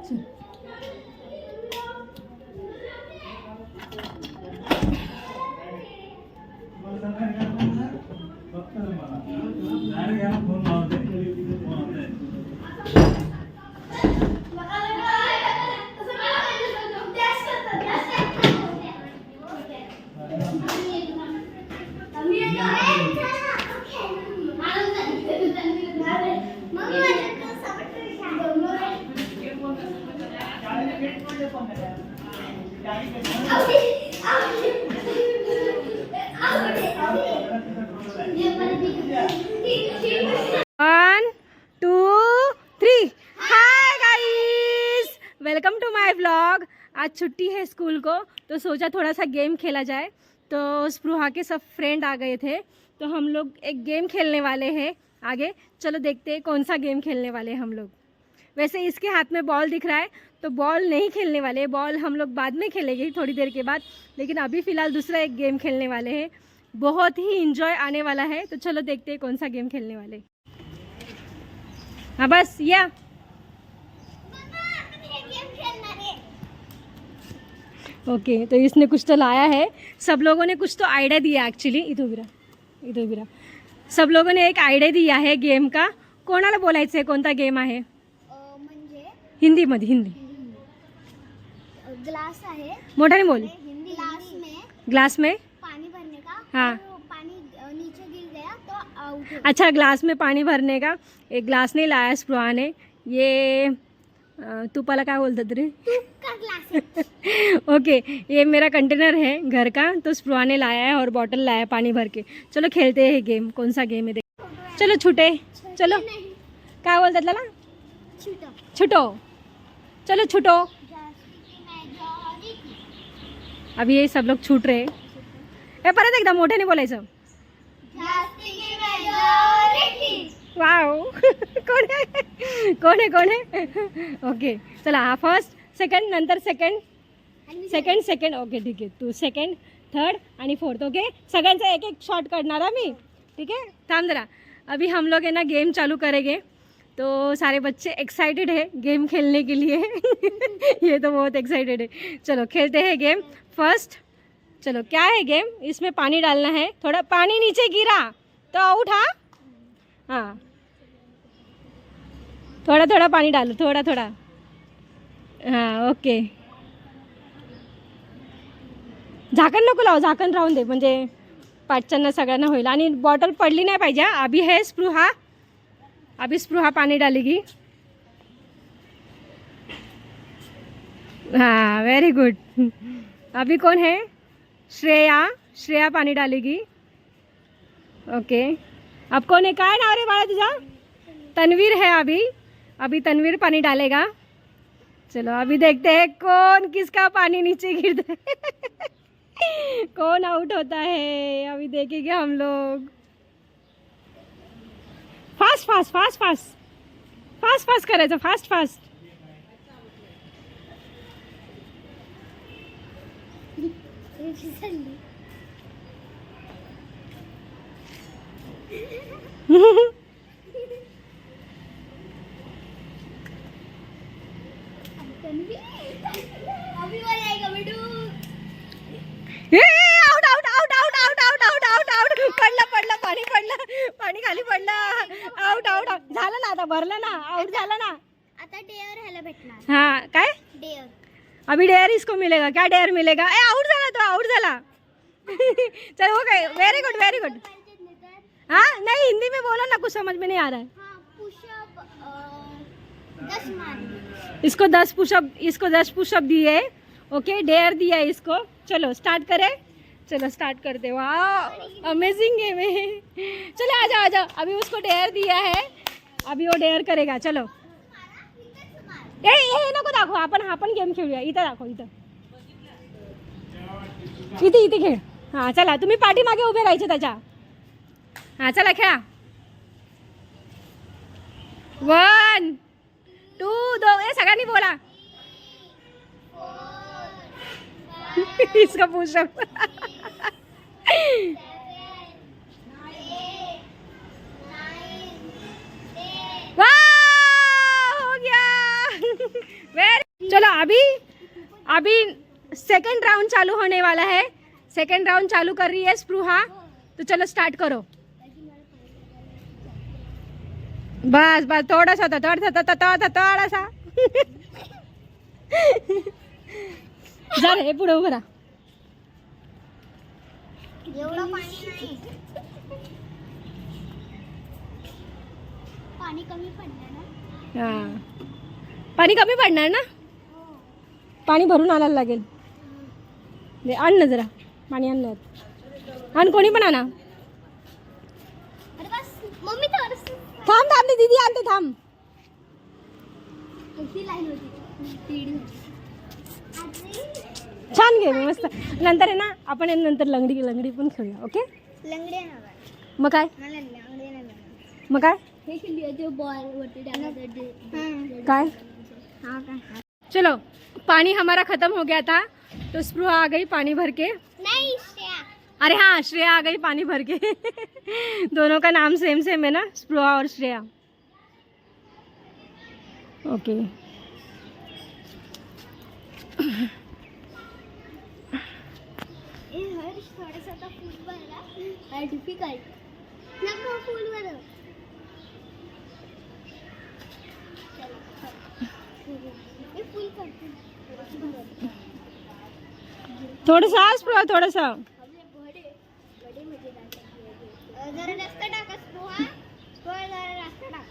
One, two, three. Hi guys, welcome to my vlog. आज छुट्टी है स्कूल को, तो सोचा थोड़ा सा गेम खेला जाए। तो स्पृहा के सब फ्रेंड आ गए थे, तो हम लोग एक गेम खेलने वाले हैं आगे। चलो देखते हैं कौन सा गेम खेलने वाले हैं हम लोग। वैसे इसके हाथ में बॉल दिख रहा है, तो बॉल नहीं खेलने वाले, बॉल हम लोग बाद में खेलेंगे थोड़ी देर के बाद। लेकिन अभी फ़िलहाल दूसरा एक गेम खेलने वाले हैं, बहुत ही इंजॉय आने वाला है। तो चलो देखते हैं कौन सा गेम खेलने वाले। हाँ बस या ओके, तो इसने कुछ तो लाया है। सब लोगों ने कुछ तो आइडिया दिया एक्चुअली। इधर बिरा सब लोगों ने एक आइडिया दिया है गेम का। कोणाला बोलायचं आहे कोणता गेम आहे? म्हणजे हिंदीमध्ये हिंदी ग्लास आहे, मोठ्याने बोल। ग्लास में ग्लास में पानी भरने का। हाँ। और पानी नीचे गिर गया तो आउट। अच्छा, ग्लास में पानी भरने का एक ग्लास नहीं लाया स्पृहा ने। ये तुपाला काय बोलतात रे? का ग्लास है। ओके, ये मेरा कंटेनर है घर का, तो स्पृहा ने लाया है और बॉटल लाया है पानी भर के। चलो खेलते हैं गेम। कौन सा गेम है देख। चलो छूटे, चलो काय बोलतात त्याला? छुटो छुटो, चलो छुटो। अभी ये सब लोग छूट रहे। ए परत एकदा मोठ्याने बोलायचं। वाव कोण आहे? ओके चला, हा फर्स्ट सेकंड, नंतर सेकंड ओके ठीक आहे। तू सेकंड, थर्ड आणि फोर्थ। ओके, सगळ्यांचा एक एक शॉट करणार मी, ठीक है? थांब जरा। अभी हम लोग है ना गेम चालू करेंगे, तो सारे बच्चे एक्साइटेड है गेम खेलने के लिए। ये तो बहुत एक्साइटेड है। चलो खेलते हैं गेम। फर्स्ट चलो, क्या है गेम? इसमें पानी डालना है। थोड़ा पानी नीचे गिरा तो आउट। हाँ, थोड़ा थोड़ा पानी डालो, थोड़ा। हाँ ओके, झाकण नको लाव, झाकण राहून दे, म्हणजे पाचच्यांना सगळ्यांना होईल। आणि बॉटल पडली नाही पाहिजे। अभी है स्पृहा, अभी स्पृहा पानी डालेगी। हाँ वेरी गुड। अभी कौन है? श्रेया पानी डालेगी। ओके, अब कौन है? काय नाव रे बाळा तुझा? तन्वीर है। अभी तन्वीर पानी डालेगा। चलो अभी देखते हैं कौन किसका पानी नीचे गिरता है। कौन आउट होता है, अभी देखेंगे हम लोग। फास्ट करायचं, फास्ट। अभी वो जाएगा बेटू। पडला पाणी खाली पडला। आउट झालं ना, आता भरलं ना, आउट झाला ना। आता डेअर ह्याला भेटणार। हाँ काय? डेअर। अभी डेयर इसको मिलेगा। क्या डेयर मिलेगा? ए आउट झाला तो, आउट झाला। चलो हो गए, वेरी गुड। हाँ नहीं, हिंदी में बोलो ना, कुछ समझ में नहीं आ रहा है। हाँ, पुशअप 10 मारने। इसको 10 पुशअप दिए। ओके, डेयर दिया इसको। चलो स्टार्ट करें। चलो स्टार्ट करते। वाह अमेजिंग गेम है। चलो आ जाओ। अभी उसको डेयर दिया है, अभी वो डेयर करेगा। चलो हे नको दाखव, आपण गेम खेळूया। इथं दाखव, इथे खेळ। हां चला, तुम्ही पाठीमागे उभे राहायचे त्याच्या। हां चला खेळा। 1 2 2 ए सगळ्यांनी बोला। इसका पुशअप। वाह हो गया। वेरी अभी अभी सेकंड राउंड चालू होने वाला है। सेकंड राउंड चालू कर रही है स्पृहा, तो चलो स्टार्ट करो। बस बस थोड़ा सा थोड़ा सा जा रे पुढे उभं राहा. एवढं पाणी नाही, पाणी कमी पडणार ना. हा पाणी कमी पडणार ना, पाणी भरून आणायला लागेल. दे आण ना जरा पाणी आणलं आण, कोणी पण आणा. अरे बस मम्मी थोडंस थांब थांब ती दीदी आणते थांब. अशी लाईन होती टीडी. छान गेम आहे मस्त. नंतर आहे ना आपण नंतर लंगडी लंगडी पण खेळूया. ओके लंगडे ना मग काय, मला लंगडे नाही. मग काय हे खेळूया ते बॉल वरती टाकायचं. काय. हां काय. चलो पानी हमारा खत्म हो गया था, तो स्पृहा आ गई पानी भर के. नहीं श्रेया. अरे हाँ श्रेया आ गई पानी भर के. दोनों का नाम सेम सेम है ना, स्पृहा और श्रेया. ओके ए हर्ष थोडासा आता फूल भरला. डिफिकल्ट नको फूल भर. ये फूल करते थोड़ा सा स्पृहा थोड़ा सा. जरा जास्त टाका स्पृहा. स्पृहा जरा जास्त टाक.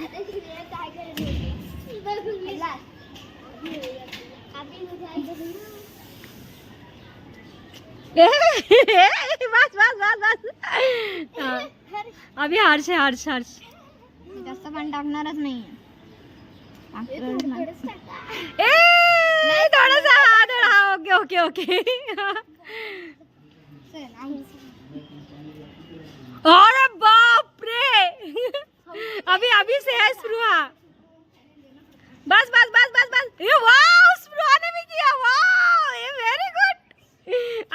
आता श्रेया काय करत होती बघ. अभी मुझे बस बस बस बस. हाँ. अभी हर्ष है, हर्ष हर्ष. जास्त पाणी टाकणारच नाही. ए थोड़ा सा थोड़ा. Okay okay okay. अरे बाप रे. अभी अभी से है स्पृहा. बस बस बस बस बस. ये वाव स्पृहा ने भी किया. वाव ये वेरी गुड.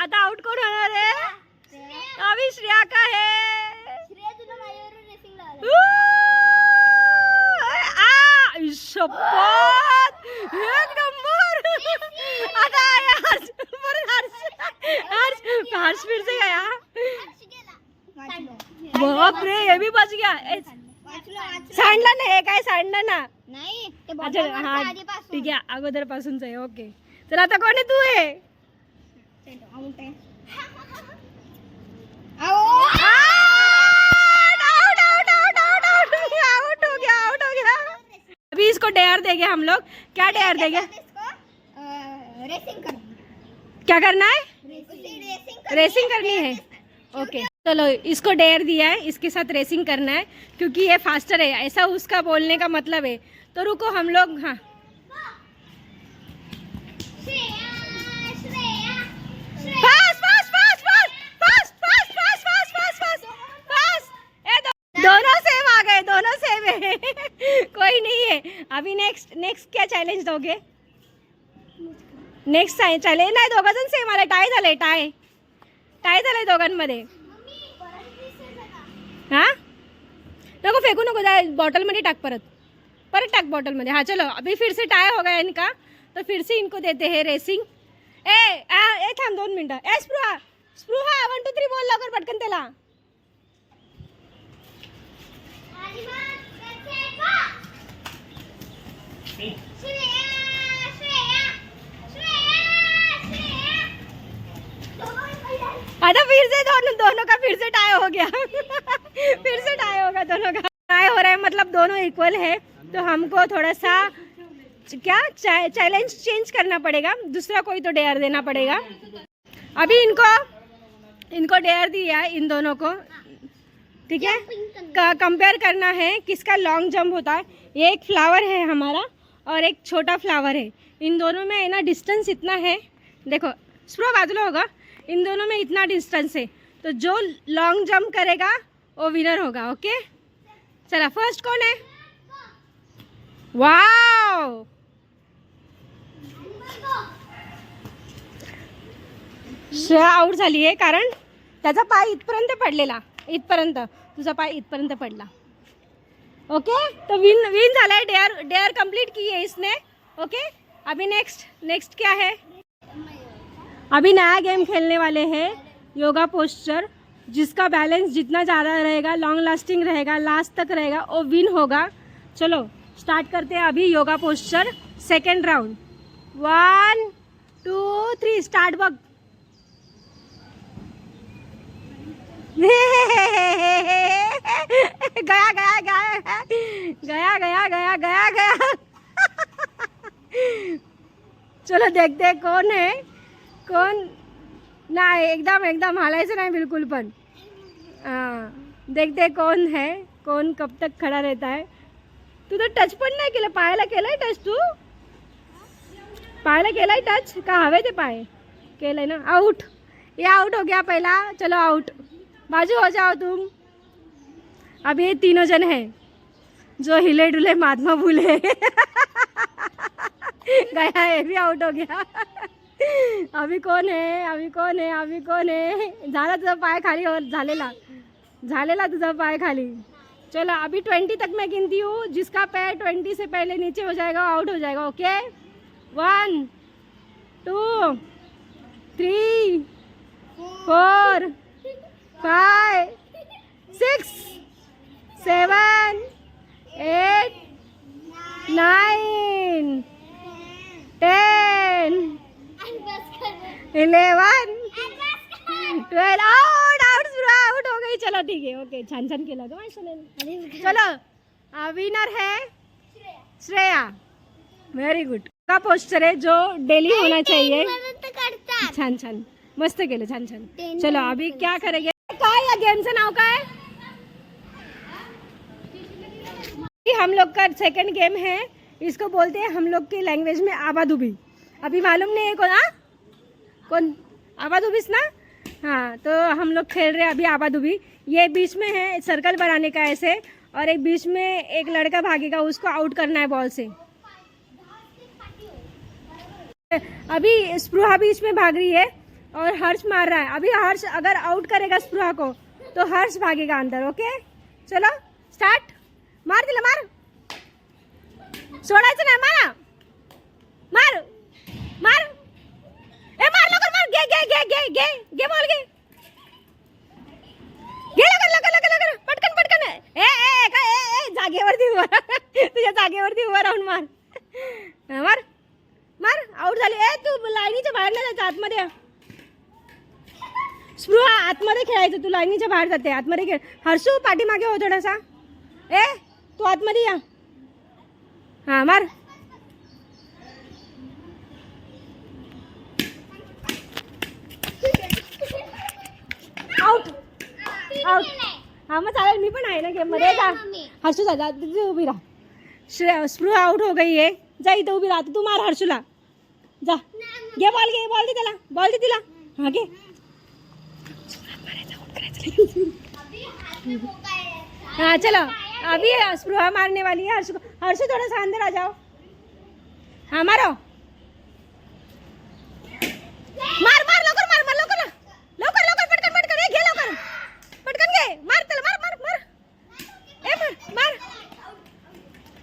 आता आउट कोण होणार आहे. अभी श्रेया का है. श्रेया तुला माझ्यावर रेसिंग लावलं. शपथ एक नंबर. आता आया हर्ष परत हर्ष हर्ष फिर से गया. बाप रे ये भी बच गया. सांडला नाही हे काय सांडलं ना. नाही ते अच्छा बॉटल हा आधीपासून. ठीक आहे अगोदर पासूनच आहे. ओके तर आता कोण आहे तू आहे. आउट आहे. आउट हो गया आउट हो गया. अभी इसको डेयर देंगे हम लोग. क्या डेयर देंगे. रेसिंग कर. क्या करना है. रेसिंग रेसिंग करनी है. ओके चलो इसको डेयर दिया है, इसके साथ रेसिंग करना है क्योंकि ये फास्टर है ऐसा उसका बोलने का मतलब है. तो रुको हम लोग. हाँ fast fast fast fast fast fast fast fast fast fast fast. दोनों सेम आ गए, दोनों सेम है. कोई नहीं है. अभी नेक्स्ट नेक्स्ट क्या चॅलेंज दोगे. नेक्स्ट चॅलेंज नाही दोघं जण सेम आले. टाय झालंय टाय टाय झालंय दोघांमध्ये. हाँ नको फेंकू नको जाए बॉटल में टाक परत परत टाक बॉटल में. हाँ चलो अभी फिर से टाई हो गया इनका, तो फिर से इनको देते हैं रेसिंग. ए थांब 2 मिनटं. ए स्पृहा स्पृहा 1 2 3 बोल लवकर पटकन त्याला. आता फिर से दोनों का फिर से टाई हो गया. फिर से टाई होगा दोनों का. टाई हो रहा है मतलब दोनों इक्वल है, तो हमको थोड़ा सा क्या चैलेंज चेंज करना पड़ेगा. दूसरा कोई तो डेयर देना पड़ेगा. अभी इनको डेयर दिया है इन दोनों को. ठीक है कंपेयर करना है किसका लॉन्ग जंप होता है. ये एक फ्लावर है हमारा और एक छोटा फ्लावर है. इन दोनों में है ना डिस्टेंस इतना है. देखो स्प्रो बाजूला होगा. इन दोनों में इतना डिस्टेंस है, तो जो लॉन्ग जंप करेगा वो विनर होगा. ओके चला फर्स्ट कौन है. वाव श्रेया आउट झाली आहे कारण त्याचा पाय इथपर्यंत पडलेला. इथपर्यंत तुझा पाय इथपर्यंत पडला. ओके तो विन झालाय. डेयर कंप्लीट की है इसने. ओके अभी नेक्स्ट क्या है? अभी नया गेम खेलने वाले हैं योगा पोस्चर, जिसका बैलेंस जितना ज़्यादा रहेगा, लॉन्ग लास्टिंग रहेगा, लास्ट तक रहेगा, वो विन होगा। चलो स्टार्ट करते हैं अभी yoga posture second round. 1 2 3 start बग। गया गया गया गया गया गया गया गया। चलो देखते हैं कौन है कोण. नाही एकदम हालायचं नाही बिलकुल पण. देखते कोण है, कोण कब तक खड़ा रहता है. तू तर टच पण नाही केलं. पायाला केलंय टच तू? पायाला केलंय टच का हवे ते पाय केलंय ना. आउट. ये आउट हो गया पहला. चलो आउट. बाजू हो जाओ तुम. अब ये तीनों जन हैं जो हिले डुले महात्मा भूले. गया, ये भी आउट हो गया. अभी कौन है, अभी कौन है, अभी कौन है. झाला तुझा पाय खाली और झालेला तुझा पाय खाली. चलो अभी 20 तक मैं गिनती हूँ. जिसका पैर 20 से पहले नीचे हो जाएगा आउट हो जाएगा. ओके 1 2 3 4 5 6 7 8 9 10 11 12 आउट हो गई. चलो ठीक है. ओके छान छान केलं ग माझ्या. चलो विनर है श्रेया. Very good. का पोस्टर है जो डेली होना चाहिए. छान छान मस्त केलं. छान छान. चलो अभी क्या करेंगे. काय या गेमचं नाव काय? हम लोग का सेकंड गेम है. इसको बोलते हैं हम लोग की लैंग्वेज में आबादुबी. अभी मालूम नहीं है कौन. कौन आबादुबीस ना. हाँ तो हम लोग खेल रहे हैं अभी आबादुबी. ये बीच में है सर्कल बनाने का ऐसे, और एक बीच में एक लड़का भागेगा, उसको आउट करना है बॉल से. अभी स्पृहा बीच में भाग रही है और हर्ष मार रहा है. अभी हर्ष अगर आउट करेगा स्पृहा को तो हर्ष भागेगा अंदर. ओके चलो स्टार्ट. मार दिला. मार. सोडायचं नाही. मारा. मार मार. ए मार लवकर. मार. गे गे गे गे गे गे बॉल गे. गे लवकर. पटकन पटकन. ए ए काय ए जागेवरती उभा. तुझ्या जागेवरती उभा राहून मार. मार मार. आउट झाली. ए तू लाईनीच्या बाहेर नाही जायचं, आतमध्ये या. स्पृहा आतमध्ये खेळायचं. तू लाईनीच्या बाहेर जाते. आतमध्ये खेळ. हर्षू पाठीमागे हो थोडासा. ए तू आतमध्ये या. हां मार. Out out. हां मग चालेल. मी पण आहे ना गेममध्ये. जा हर्षू जा. तिथे उभी राहा. स्पृहा आउट हो गई है. जा इथं उभी राहा. तू मार हर्षूला. जा घे बॉल. घे बॉल. दे त्याला. बॉल दे तिला. हां घे. हाँ चलो अभी स्पृहा मारने वाली है. हर्षू थोड़ा सा अंदर आ जाओ. हाँ मारो. मार मार लवकर. मार लवकर पटकन पटकन. घे लवकर पटकन घे. मार त्याला. मार मार मार. ए मार.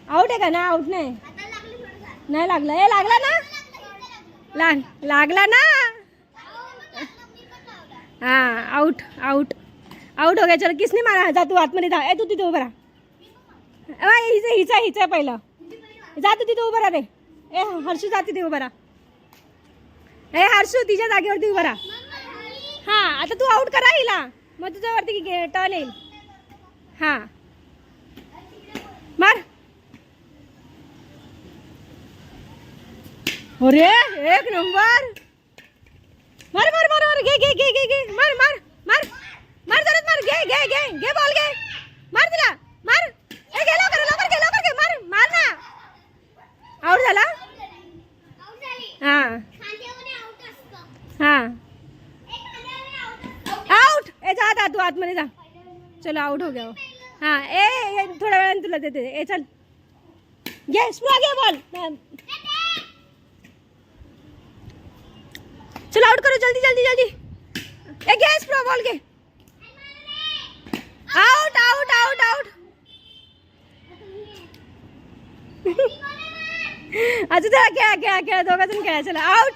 आउट आहे का ना. आउट नाही लागला. ए लागला ना. लागला ना. हाँ आउट आउट आउट हो गया. चलो किसने मारा. जा तू आतमध्ये जा. ए तू तिथे उभा राहा. हिचा पहिला. जा तू तिथे उभा राहा रे. ए हर्षू जा तिथे उभा राहा. ए हर्षू तिच्या जागेवरती उभा राहा. हां आता तू आउट करा हिला. मग तुझ्यावरती टर्न येईल. हां मार. अरे एक नंबर. मार मार मार मार. घे घे घे घे घे. मार मार मार मार. जरा मार. घे घे घे घे बॉल घे. मार तिला. मार. ए घे लवकर घे. मार मार ना. आउट झाला. हां हां आउट. ए जा तू आतमध्ये जा. चलो आउट हो गया. हां ए थोड्या वेळाने तुला देते. ए चल घे. स्पृहा घे बॉल. चलो आउट करो जल्दी जल्दी जल्दी. ए गैस प्रो बॉल के. Out out out out. अच्छा चला खेळा खेळा खेळा दोघं जण खेळा चला आउट.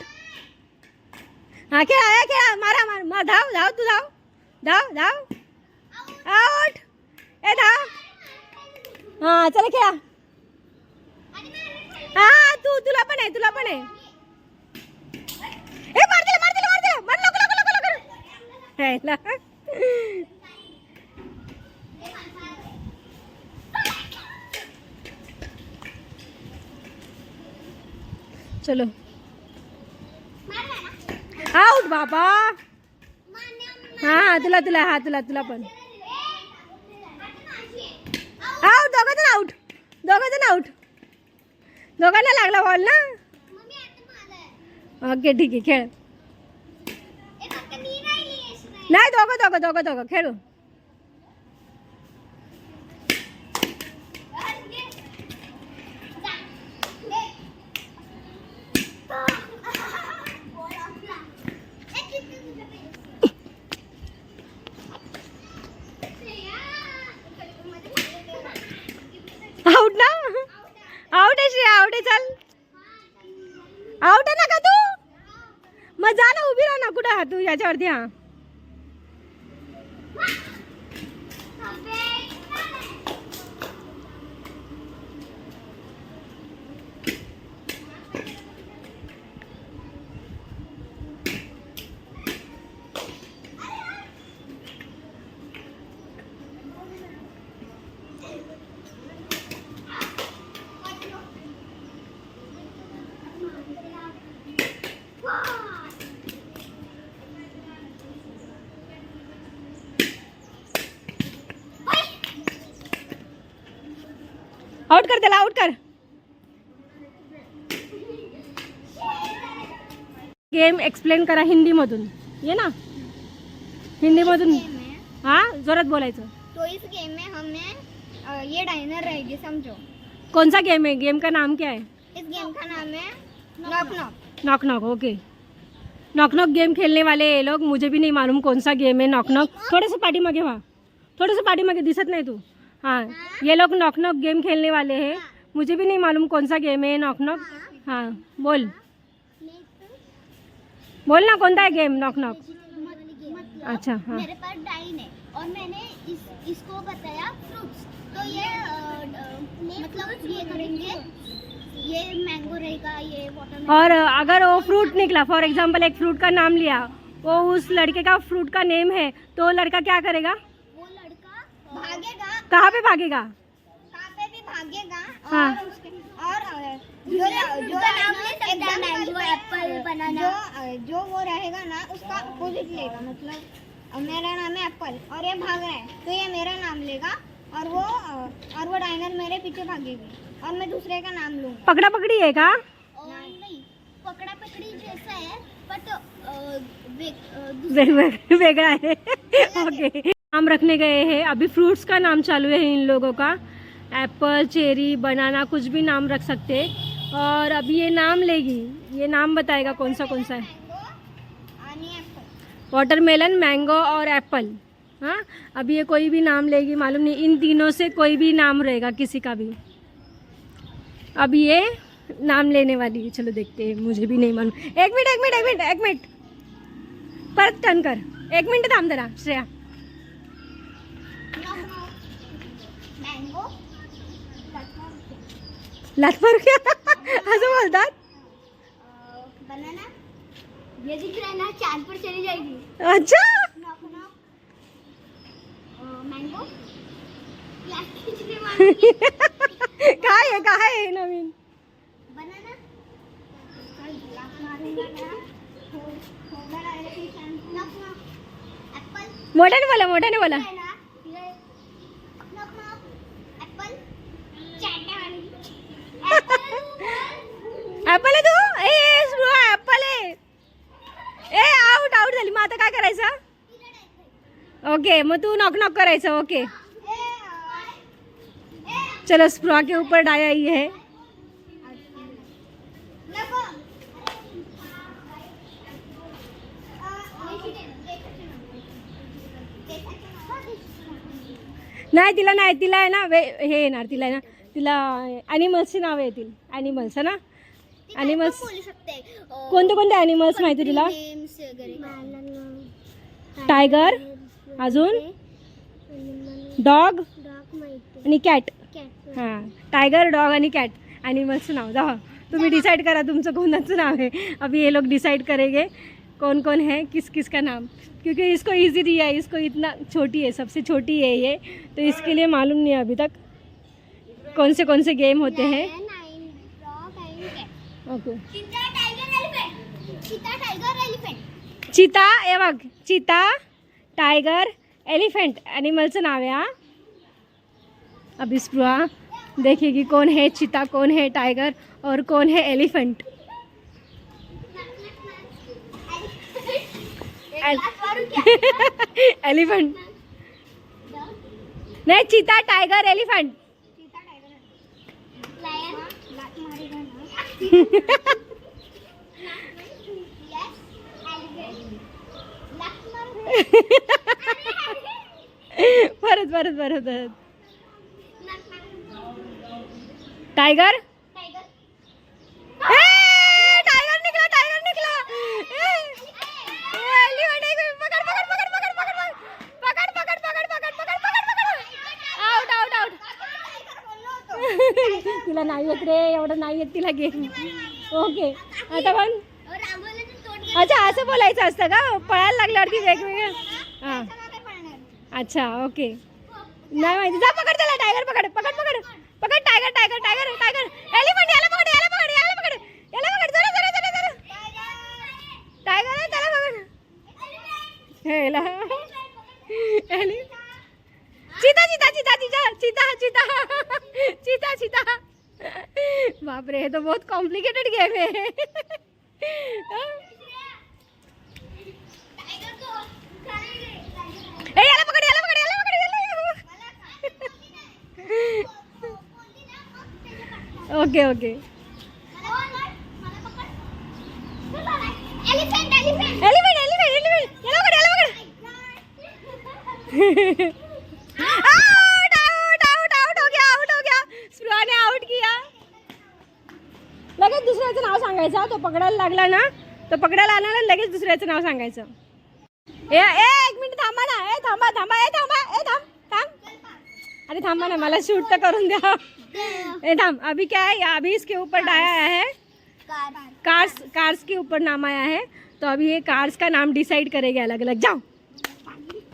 हा खेळा खेळा मारा मार मार धाव धाव तू धाव धाव धाव आउट. ए धाव. हा चला खेळा. हा तुला पण आहे तुला पण आहे. ए मार दिला मार दिला मार दिला मार लवकर लवकर लवकर हेला. चलो आउट बाबा. हा तुला तुला हा तुला तुला पण आउट. दोघं जण आउट दोघं जण आउट. दोघांना लागला बॉल ना. ओके ठीक आहे खेळ. नाही दोघं दोघं दोघं दोघं खेळू. आउट ना. आउट आहे श्रेया आउट आहे. चल आउट आहे ना का तू. मग जा ना उभी राहा ना. कुठं हा तू याच्यावरती. हा आउट कर त्याला आउट कर. गेम एक्सप्लेन करा हिंदीमधून. ये ना हिंदीमधून. हाँ जोरात बोलायचं. तो इस गेम में हमें ये डाइनर रहेगी समझो. कौन सा गेम है. गेम का नाम क्या है. इस गेम का नाम है knock knock. Knock knock. Okay knock knock game खेलने वाले ये लोग. मुझे भी नहीं मालूम कौन सा गेम है नॉक नॉक. थोड़े से पार्टी मागे वहाँ थोड़े से पार्टी मागे दिसत नहीं तू. हाँ ये लोग नॉक नॉक गेम खेलने वाले हैं. मुझे भी नहीं मालूम कौन सा गेम है नॉक नॉक. हाँ बोल बोल ना कौन सा है गेम नॉक नॉक. अच्छा हाँ मेरे पास डाइन है और मैंने इसको बताया फ्रूट्स. तो ये मतलब ये करेंगे. ये मैंगो रहेगा. ये वाटरमेलन. और अगर वो फ्रूट निकला फॉर एग्जांपल एक फ्रूट का नाम लिया वो उस लड़के का फ्रूट का नेम है तो लड़का क्या करेगा. वो लड़का भागेगा. कहाँ पे भागेगा. कहाँ पे भी भागेगा. हाँ. और मैंगो एप्पल बनाना जो वो रहेगा ना उसका अपोजिट लेगा. मतलब मेरा नाम है एप्पल और ये भाग रहा है तो ये मेरा नाम लेगा और वो डाइनर मेरे पीछे भागेगी और मैं दूसरे का नाम लूँगा. पकड़ा पकड़ी है का. नहीं पकड़ा पकड़ी जैसा है बट वेगड़ा है. ओके नाम रखने गए हैं. अभी फ्रूट्स का नाम चालू है इन लोगों का. एप्पल चेरी बनाना कुछ भी नाम रख सकते हैं. और अभी ये नाम लेगी. ये नाम बताएगा कौन सा है. वाटरमेलन मैंगो और एप्पल. हाँ अभी ये कोई भी नाम लेगी मालूम नहीं. इन तीनों से कोई भी नाम रहेगा किसी का भी. अभी ये नाम लेने वाली है. चलो देखते हैं. मुझे भी नहीं मालूम. एक मिनट परत टर्न कर. 1 मिनिट थांब जरा श्रेया. मैंगो लातमार क्या असं बोलतात. बनाना ये दिख रहा है ना चांद पर चली जाएगी. अच्छा नॉक नॉक. मैंगो काय आहे नवीन. Banana apple. मोठ्याने बोला. एप्पल ऍपल आहे तू. ए ऍपल आहे. ए आउट झाली. मग आता काय करायचं. ओके मग तू नॉक नॉक करायचं. ओके चलो स्प्रुहा के ऊपर डाई आई है. नाही तिला आहे ना हे येणार. तिला आहे ना तिला ॲनिमल्सची नावं येतील. ॲनिमल्स है ना? ॲनिमल्स बोलू शकते कोणते कोणते ॲनिमल्स माहिती तुला? नेम्स वगैरे टायगर, अजून डॉग आणि कॅट. हां, टाइगर, डॉग आणि कॅट ॲनिमल्सचं नाव. जाओ तुम्ही डिसाइड करा तुमचं कोणाचं नाव है. अभी ये लोग डिसाइड करेंगे कौन कौन है, किस किस का नाम, क्योंकि इसको इजी दिया है, इसको इतना छोटी है, सबसे छोटी है ये, तो इसके लिए मालूम नहीं है अभी तक कौन से गेम होते हैं. ओके. चीता, हे बघ, चीता, टाइगर, एलिफेंट एनिमल्सचं नाव आहे. हा, अभी स्पृहा देखिए कौन है चीता, कौन है टाइगर और कौन है एलिफेंट. एलिफेंट नहीं, चीता, टाइगर, एलिफेंट. परत परत परत परत. टाइगर, टाइगर निकला, टाइगर निकला. पकड़ पकड़ पकड़ पकड़ पकड़ पकड़ पकड़ पकड़ पकड़ पकड़ पकड़ पकड़. Out out out. तिला नाही येत रे, एवढं नाही येत तिला गेम. ओके, आता पण अच्छा असं बोलायचं असतं का? पळायला लागल्यावरती वेगवेगळं. हां, अच्छा, ओके. नाही माहिती. जा पकड त्याला, टायगर पकड पकड पकड पकड. Tiger tiger tiger tiger. Elephant, याला पकड, याला पकड, याला पकड, याला पकड. जरा जरा जरा जरा. टायगर आहे, त्याला पकड. हेला चीता चीता चीता चीता चीता चीता चीता चीता. बापरे, हे तो बहुत कॉम्प्लिकेटेड गेम है. याला पकड, याला पकड, याला पकड, याला. Okay okay. Elephant elephant elephant elephant. याला पकड, याला पकड. आउट आउट आउट आउट हो गया, आउट हो गया. स्पृहा ने आउट किया. लगेच दुसऱ्याचं नाव सांगायचं. तो पकडायला लागला ना, तो पकडायला आणायला लगेच दुसऱ्याचं नाव सांगायचं. एक मिनिट थांबा ना. थांबा थांबा. थांब थांब. अरे थांबा ना, मला शूट तर करून द्या. थांब. अभी क्या है, अभी इसके ऊपर आया है कार्स के ऊपर नाम आया है, तो अभी ये कार्स का नाम डिसाइड करेंगे अलग अलग. जाओ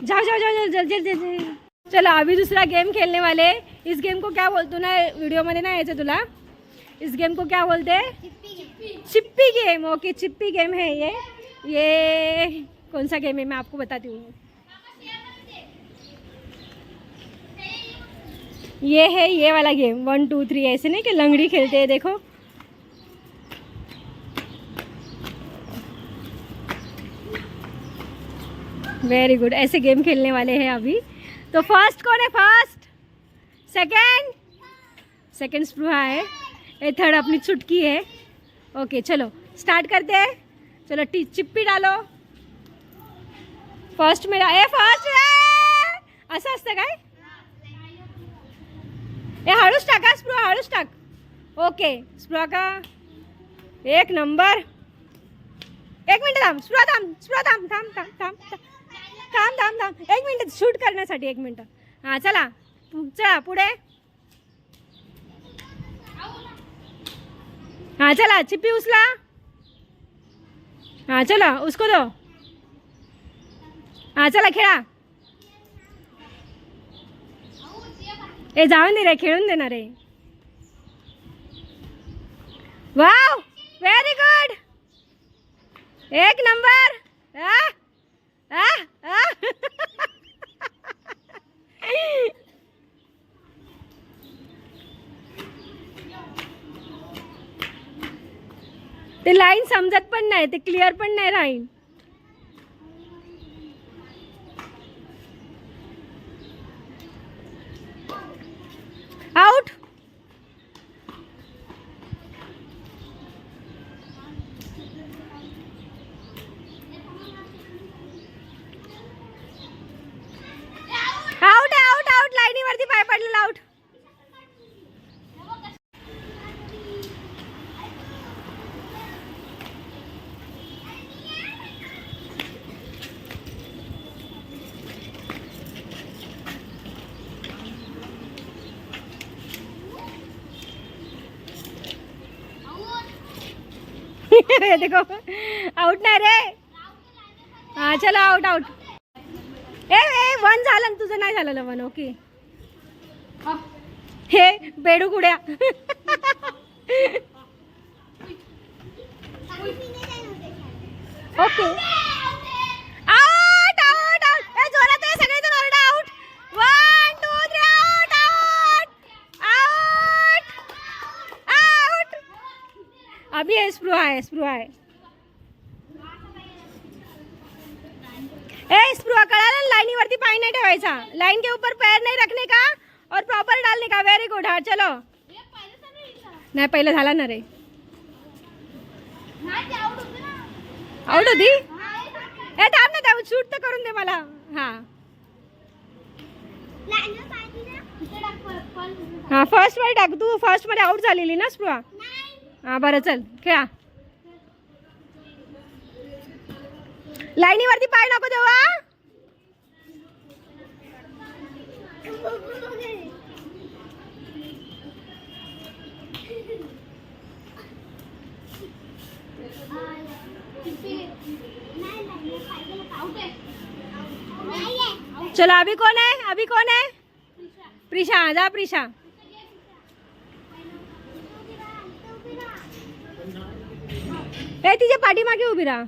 जाओ जाओ जाओ जल्दी जल्दी. चलो अभी दूसरा गेम खेलने वाले. इस गेम को क्या बोलते ना, वीडियो मध्ये ना यायचं तुला. इस गेम को क्या बोलते हैं? चिप्पी गेम. ओके, चिप्पी गेम है ये कौन सा गेम है मैं आपको बताती हूँ. ये है ये वाला गेम 1 2 3 ऐसे नहीं कि लंगड़ी खेलते हैं. देखो, वेरी गुड. ऐसे गेम खेलने वाले हैं अभी. तो फर्स्ट कौन है? फर्स्ट, सेकंड स्पृहा है, ये थर्ड अपनी चुटकी है. ओके चलो स्टार्ट करते हैं. चलो चिप्पी डालो. फर्स्ट में फर्स्ट असं असतं काय? हळूच टाका स्पृहा, हळूच टाक. ओके स्पृहा का एक नंबर. एक मिनिट थांब स्पृहा, थांब स्पृहा, थांब थांब थांब थांब थांब थांब थांब. एक मिनिट शूट करण्यासाठी 1 मिनिट. हां चला चला पुढे. हाँ चला चिप्पी उचला. हाँ चला उसको दो. हाँ चला खेळा. ए जाऊन दे रे, खेळून देणार रे. वाव, व्हेरी गुड, एक नंबर. ते लाईन समजत पण नाही, ते क्लिअर पण नाही line. Out. Out out out. लाईनीवरती पाय पडलेला. आउट. ये देखो आउट नाही रे. हा चलो आउट आउट. ए 1 झालं ना तुझं, नाही झालेलं 1. ओके हे बेडू कुड्या. Okay out out out. जोरात आहे सगळेजण ओरडा. Out 1 2 3 out out out out. अभी है स्प्रूहा है स्प्रूहा है. ए स्प्रूहा कळालं, लाईनीवरती पाय नाही ठेवायचा, लाइन के ऊपर पैर नहीं रखने का और प्रॉपर डालने का. Very good. हाँ चलो. नाही पहिलं झाला ना रे. आउट होती. ए थांब ना, त्या शूट तर करून दे मला. हां हां फर्स्ट मध्ये टाक. तू फर्स्ट मध्ये आउट झालेली ना स्प्रूहा. हां बरं चल खेळा. लाईनीवरती पाय नको देऊ. चलो अभी कौन है, अभी कौन है. प्रिशा. जा प्रिशा. ए तिच्या पाठीमागे उभी राहा.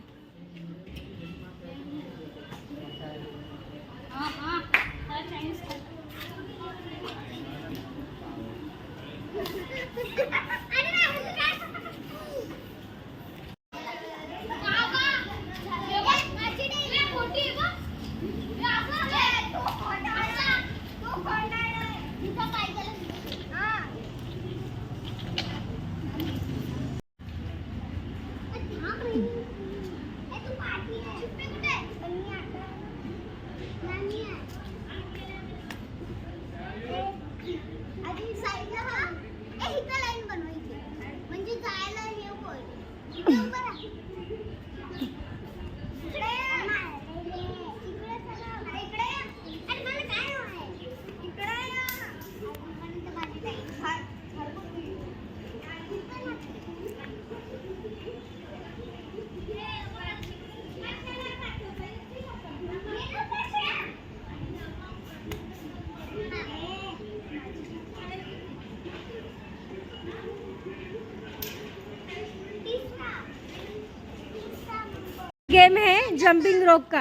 गेम है जंपिंग रोप का.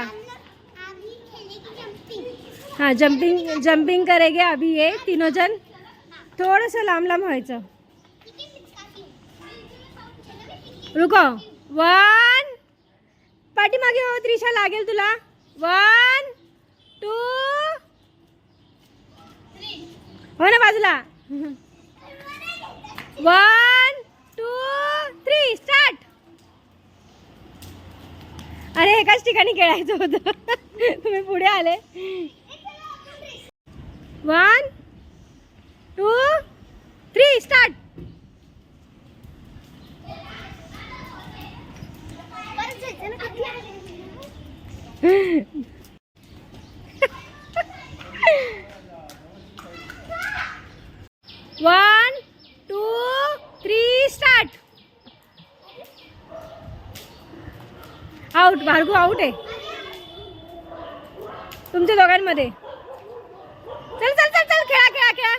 हाँ जंपिंग करेंगे अभी ये तीनों जन. थोडंसं लांब लांब व्हायचं. रुको 1 पाठीमागे हो. त्रिशा लागेल तुला. 1 2 हो ना बाजूला. 1 2 3 स्टार्ट. अरे एकाच ठिकाणी खेळायचं होतं. तुम्ही पुढे आले. 1 2 3 start. One 2 3 start. Out. Bhargav out आहे तुमच्या दोघांमध्ये. चल चल चल चल खेळा खेळा खेळा.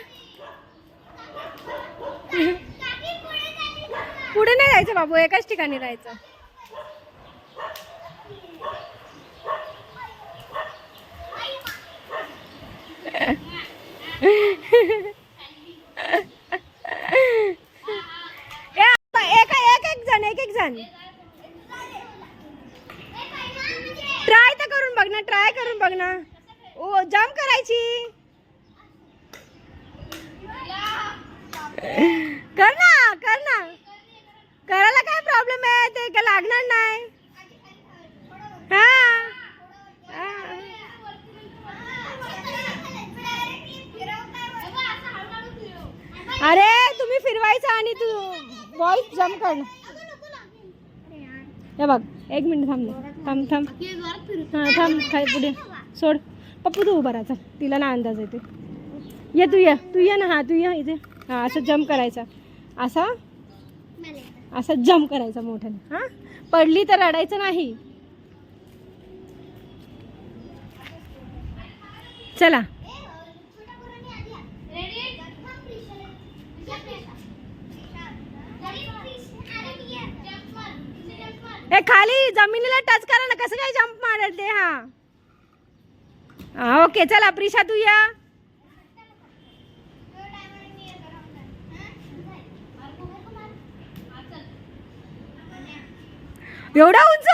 पुढे नाही जायचं बाबू, एकाच ठिकाणी राहायचं. एक जण ट्राय तर करून बघ ना, ट्राय करून बघ ना. ओ जंप करायची. कर ना कर ना. करायला काय प्रॉब्लेम आहे, ते काय लागणार नाही. हा अरे तुम्ही फिरवायचं आणि तू बॉल जंप कर. हे बघ 1 मिनिट थांब थांब थांब. हां थांब खाय पुढे सोड. पप्पू तू उभा राहा. तिला ना अंदाज येते. ये तू ये ना. हां तू ये इथे. हां असं जंप करायचा. असा असं जम्प करायचं मोठ्याने. हां, पडली तर रडायचं नाही. चला. ए खाली जमिनीला टच करा ना, कसं काय जम्प मारत ते. हा ओके चला प्रिशा तू या. एवढा उंच.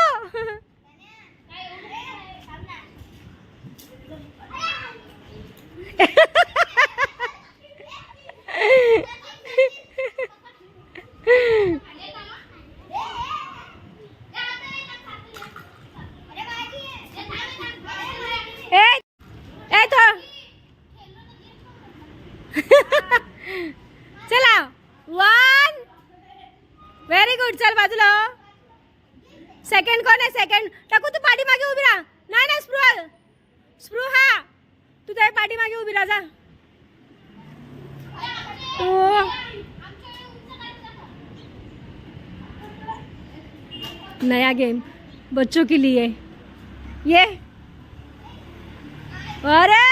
चला 1 व्हेरी गुड. चल बाजूला. सेकंड कोण आहे? सेकंड टाकू. तू पाठीमागे उभी राहा. नाही नाही स्पृहा तू त्या पाठीमागे उभी राहा जा. नया गेम बच्चों के लिए ये. अरे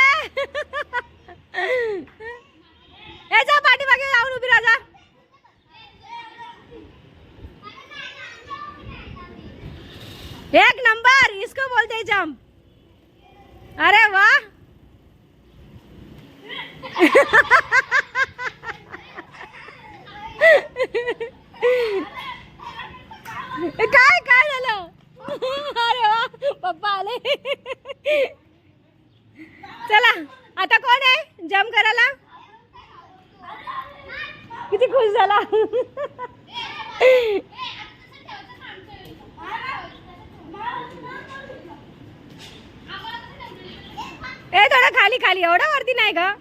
जा पाठीमागे जाऊन उभी राहा जा. एक नंबर. इसको बोलते हैं जंप. अरे वाह. काय काय झालं? अरे वा पप्पा आले. चला आता कोण आहे जंप करायला? किती खुश झाला. ए थोडा खाली खाली, एवढा वरती नाही का?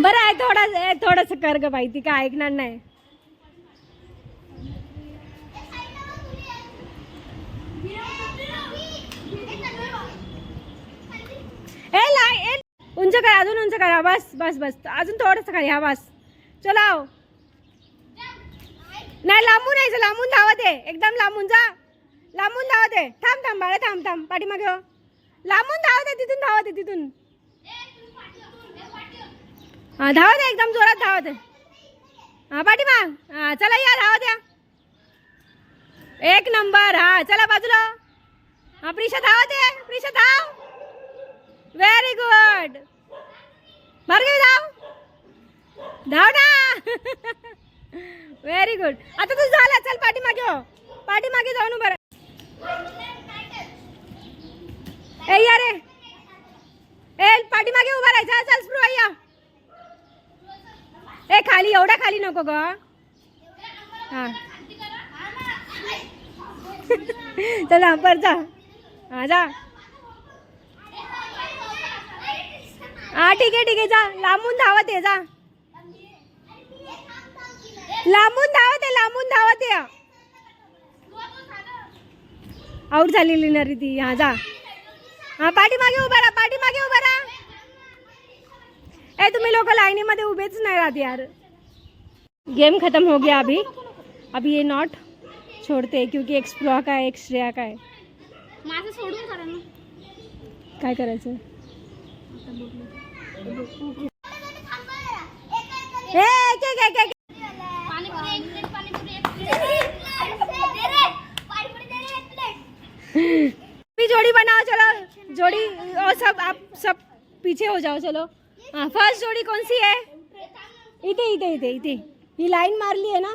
बरं आहे थोडंसं कर ग बाई, ती काय ऐकणार नाही. उंच करा, अजून उंच करा. बस बस बस अजून थोडंसं खाली. हा बस. चला नाही लांबून यायचं, लांबून धावत आहे. एकदम लांबून जा, लांबून धावत आहे. थांब थांब बाळा, थांब थांब. पाठीमागे हो. लांबून धावत आहे, तिथून धावत आहे, तिथून. हा धावत आहे, एकदम जोरात धावत आहे. हा पाठीमाग. हा चला या, धावत या. एक नंबर. हा चला बाजूला. हा प्रिशा धावत आहे. प्रिशा धाव. Very good. भार्गवी धाव, धाव ना. Very good. आता तू झाला. चल पाठीमागे हो, पाठीमागे जाऊन उभा राहा. ए या रे, ए पाठीमागे उभा राहायचा. चल स्पृहा या. ए खाली, एवढा खाली नको ग. हा चला पर जा. हा जा. हा ठीक आहे जा. लांबून धावत आहे, जा. लांबून धावत आहे, लांबून धावत आहे. आउट झालेली ना रे ती. हा जा. हा पाठीमागे उभा राहा, पाठीमागे उभा राहा. ए तुम्ही लोग लाइनीमध्ये उभेच नाही राहत यार. गेम खत्म हो गया. अभी ये नॉट छोड़ते क्योंकि एक स्पृहा का है, एक श्रेया का है. माझं सोडून करा ना. काय करायचं? भी जोड़ी बनाओ, चलो जोड़ी, और सब आप सब पीछे हो जाओ, चलो। हाँ, फर्स्ट जोड़ी कौन सी है? इथे इथे इथे इथे ही लाईन मारली आहे ना,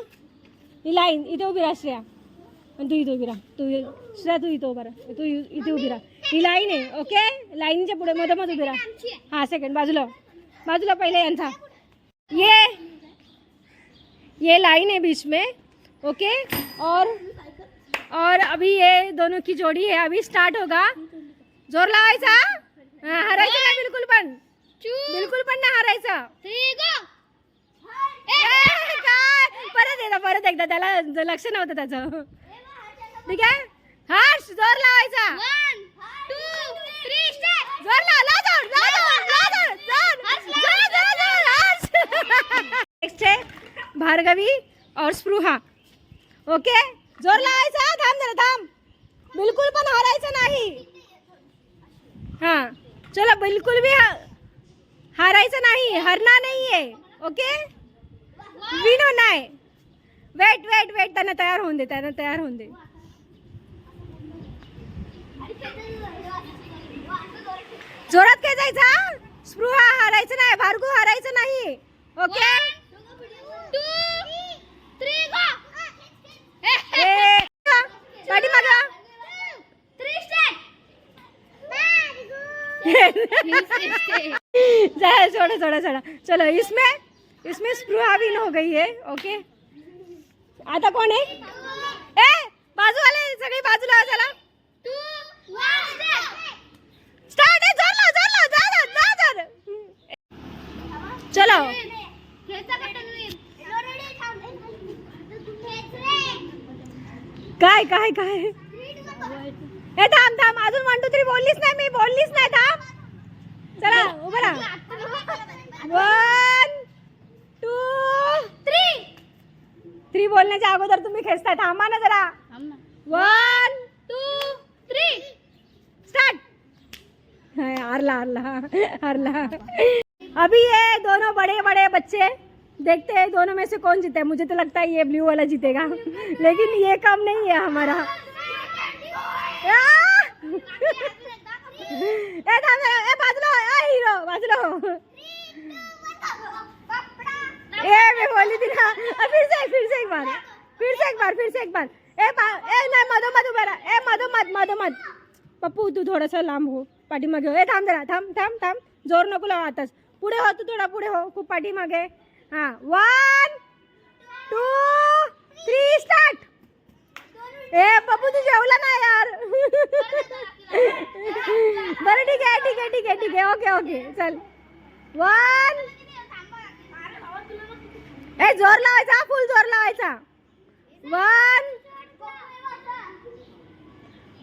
ही लाईन इथे उभी राहा श्रेया, आणि तू इथे उभी राहा, तू श्रेया तू इथे उभा राहा, तू इथे उभी राहा, ही लाईन आहे ओके, लाईनच्या पुढे मधोमध उभी राहा। हाँ सेकंड, बाजूला बाजूला पहिले यांचा, ये लाइन है बीच में ओके। और अभी ये दोनों की जोड़ी है, अभी स्टार्ट होगा, जोर लावायचा, हरायचं नाही बिलकुल पण नाही हरायचं। काय परत एकदा त्याला लक्ष नव्हतं त्याचं, ठीक आहे। हर्ष जोर लावायचा, 1 2 3 स्टार्ट, जोर नेक्स्ट है भार्गवी और स्पृहा ओके, जोर लावायचा, थांब जरा थांब, बिलकुल पण हारायचं नाही। हाँ चलो, बिलकुल भी हारायचं नाही, हरना नाही आहे ओके, विन होना है। वेट वेट वेट, त्यांना तयार होऊन दे, जोरात खेचायचा, स्पृहा हारायचं नाही, भार्गव हारायचं नाही ओके। 2 3 गो, पाठीमागे 3 स्टार्ट, छोड़ा, चलो इसमें स्पृहा विन हो गई है ओके। आता कोण आहे? बाजू वाले सगळे बाजूला, चला 2 1 स्टार्ट है, जोर ला चलो। काय थांब, अजून 1 2 3 बोललीच नाही, मी बोललीच नाही, थांब, चला उभं राहा, 1 2 3 बोलण्याच्या अगोदर तुम्ही खेचताय, थांबा ना जरा, 1 2 3 स्टार्ट। हारला। अभी ये दोनों बड़े बच्चे, देखते हैं दोनों में से कौन जीता है। मुझे तो लगता है ये ब्लू वाला जीतेगा, लेकिन ये काम नहीं है हमारा। बाजूला हो। मैं बोली थी ना, फिर से एक बार, नहीं मधोमध उभा रहा, मधोमध, पप्पू तू थोडासा लांब हो, पाठीमागे हो, थांब जरा, थांब, जोर नको लावा, आताच पुढे हो, तू थोडा पुढे हो, खूप पाठीमागे। हाँ 1 2 3 स्टार्ट। पप्पू तू जेवला ना यार। बरं ठीक आहे ओके चल 1 जोर लावायचा, फुल जोर लावायचा, 1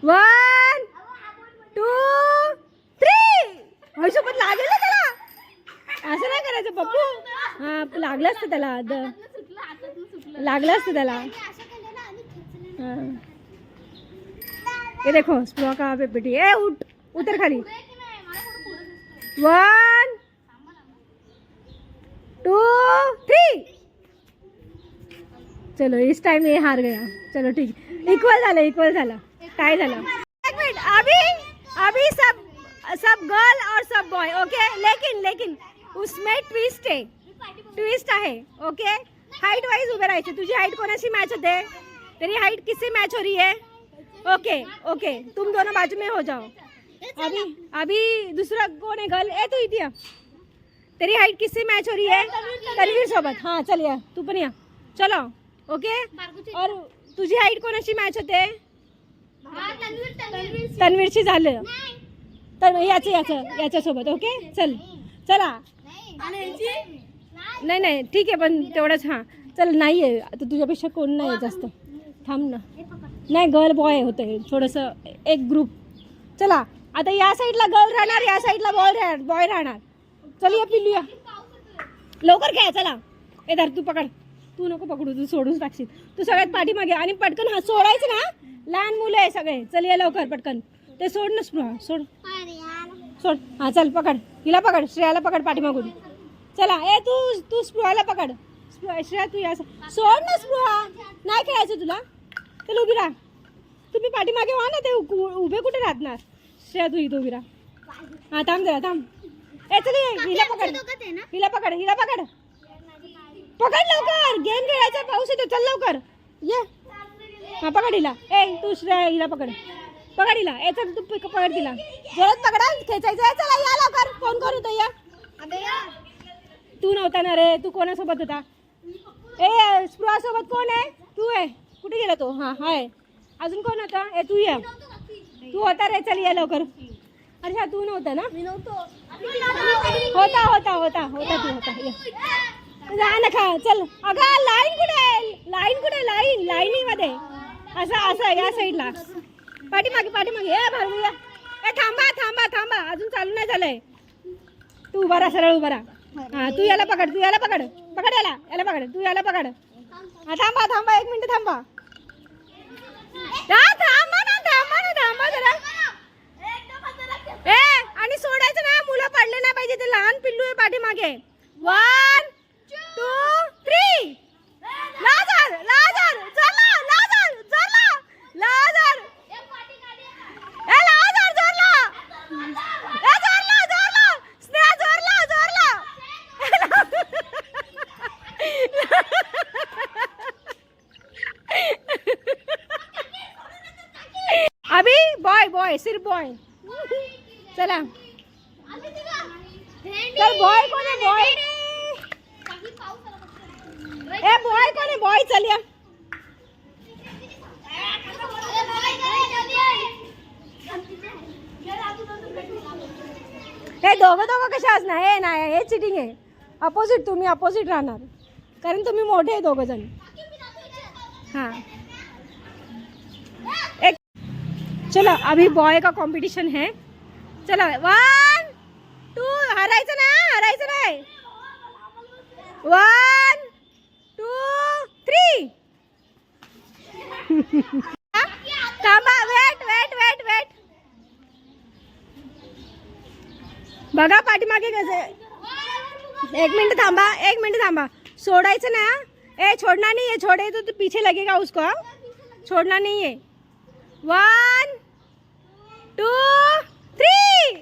1 2 3 पण लागेल ना त्याला, असं नाही करायचं पप्पू, हा लागलं असतं त्याला, ये देखो स्पृहा कहाँ पे बैठी है, उतर खाली, 1 2 3 चलो इस टाइम ये हार गया, चलो ठीक, इक्वल झाला, काय झालं, एक मिनट, अभी सब गर्ल और सब बॉय ओके, लेकिन उसमें ट्विस्ट आहे ओके। हाइट वाइज उभे राहायचे, तुझी हाइट कोणाशी मॅच होते, तेरी हाइट किससे मैच हो रही है ओके, तुम दोनों बाजू में हो जाओ। अभी दूसरा कौन है गर्ल, तू इथे, तेरी हाइट किससे मैच हो रही है, तन्वीर सोबत, हाँ चल या तू पण या, चलो ओके। और तुझी हाइट कोणाशी मॅच होते, तन्वीरशी झालं, तर याच्या सोबत ओके, चला नाही ठीक आहे, पण तेवढंच, हां चल, नाही आहे आता तुझ्यापेक्षा कोण नाही आहे जास्त, थांब ना, नाही गर्ल बॉय होतं थोडंसं एक ग्रुप, चला आता या साईडला गर्ल राहणार, या साईडला बॉय राहणार, चल या पिल्लू, या लवकर घ्या, चला धर, तू पकड, तू नको पकडू, तू सोडून टाकशील, तू सगळ्यात पाठीमागे, आणि पटकन सोडायचं ना, लहान मुलं आहे सगळे, चल या लवकर पटकन, ते सोड ना स्पृहा, सोड, हां चल पकड, हिला पकड, श्रेयाला पकड पाठीमागून, चला तू स्पृहाला पकड, श्रेया तू या, सोड ना स्पृहा, नाही खेळायचं तुला, चल उभी राहा, तुम्ही पाठीमागे व्हा ना, ते उभे कुठे राहणार. श्रेया तू इथं उभी राहा. हा थांब जरा थांब. ए चल हिला पकड, हिला पकड, हिला पकड, पकड लवकर. गेम खेळायचा, पाऊस येतो, चल लवकर ये. हा पकड हिला. ए तू श्रेया हिला पकड, पकड हिला. ए चल तू पकड तिला, जोरात पकडा, खेचायचं. चला या लवकर. कोण कोण होतं या. तू नव्हता ना रे, तू कोणासोबत होता. ए स्पृहा सोबत कोण आहे. तू आहे. कुठे गेला तो. हा हाय. अजून कोण होता. ए तू ये, तू होता रे. चल ये लवकर. अच्छा तू नव्हता ना. होता होता होता होता तू होता. ये जा ना खा. चल अगं लाईन कुठे, लाईन कुठे, लाईन लाईनीमध्ये असं असं या साईडला पाठीमागे पाठीमागे. ए भरभूया. ए थांबा थांबा थांबा, अजून चालू नाही झालंय. तू उभा राहा, सरळ उभा राहा. हा तू याला पकड, तू याला पकड, पकड याला, याला पकड, तू याला पकड. हा थांबा थांबा, 1 मिनिट थांबा. थांबा ना, थांबा ना, थांबा जरा. ए आणि सोडायचं ना, मुलं पडले नाही पाहिजे, ते लहान पिल्लू आहे पाठीमागे. 1 2 3. लाजर लाजर चला, लाजर चला, लाजर. ए लाजर जोरला, ए जोरला जोरला, स्नेहा जोरला जोरला. अभी बॉय बॉय, सिर्फ बॉय. चला चल. बॉय कोण आहे, बॉय. ए बॉय कोण आहे, बॉय. चल या. हे दोघं दोघं कशा असणार. हे नाही, हे चिटिंग आहे. अपोजिट, तुम्ही अपोजिट राहणार, कारण तुम्ही मोठे आहे दोघं जण. हाँ एक चलो अभी बॉय का कंपटीशन है. चलो 1 2. हरायचं ना, हरायचं नाही. 1 2 3. थांबा, वेट वेट वेट वेट. बघा पाठीमागे कसे. 1 मिनट थांबा, 1 मिनट थांबा. सोडायचं ना. ए छोड़ना नहीं है, छोड़े तो पीछे लगेगा उसको. छोड़ना नहीं है. 1 2 3.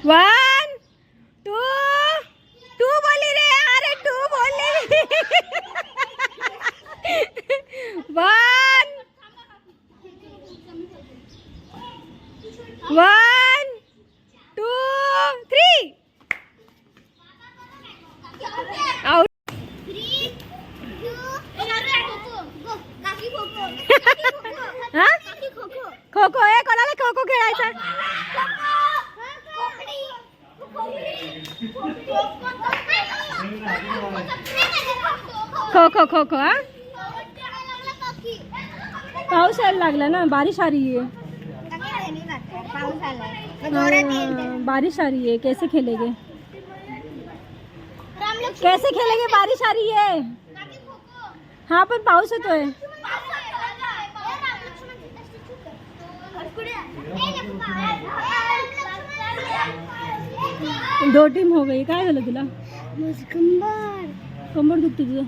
वन टू टू बोली रे. अरे 2 बोलली. 1 1 2 3. आउट. खो खो. ए कोणाला खो खो खेळायचा. खो खो खो खो. हा पाऊस यायला लागला ना, बारिश आ रही है. बारिश आ रही है, कैसे खेलेंगे, कैसे खेलेंगे, बारिश आ रही है. हाँ पण पाऊस येतोय. 2 टीम हो गई. काय झालं तुला. कंबर दुखते तुझं.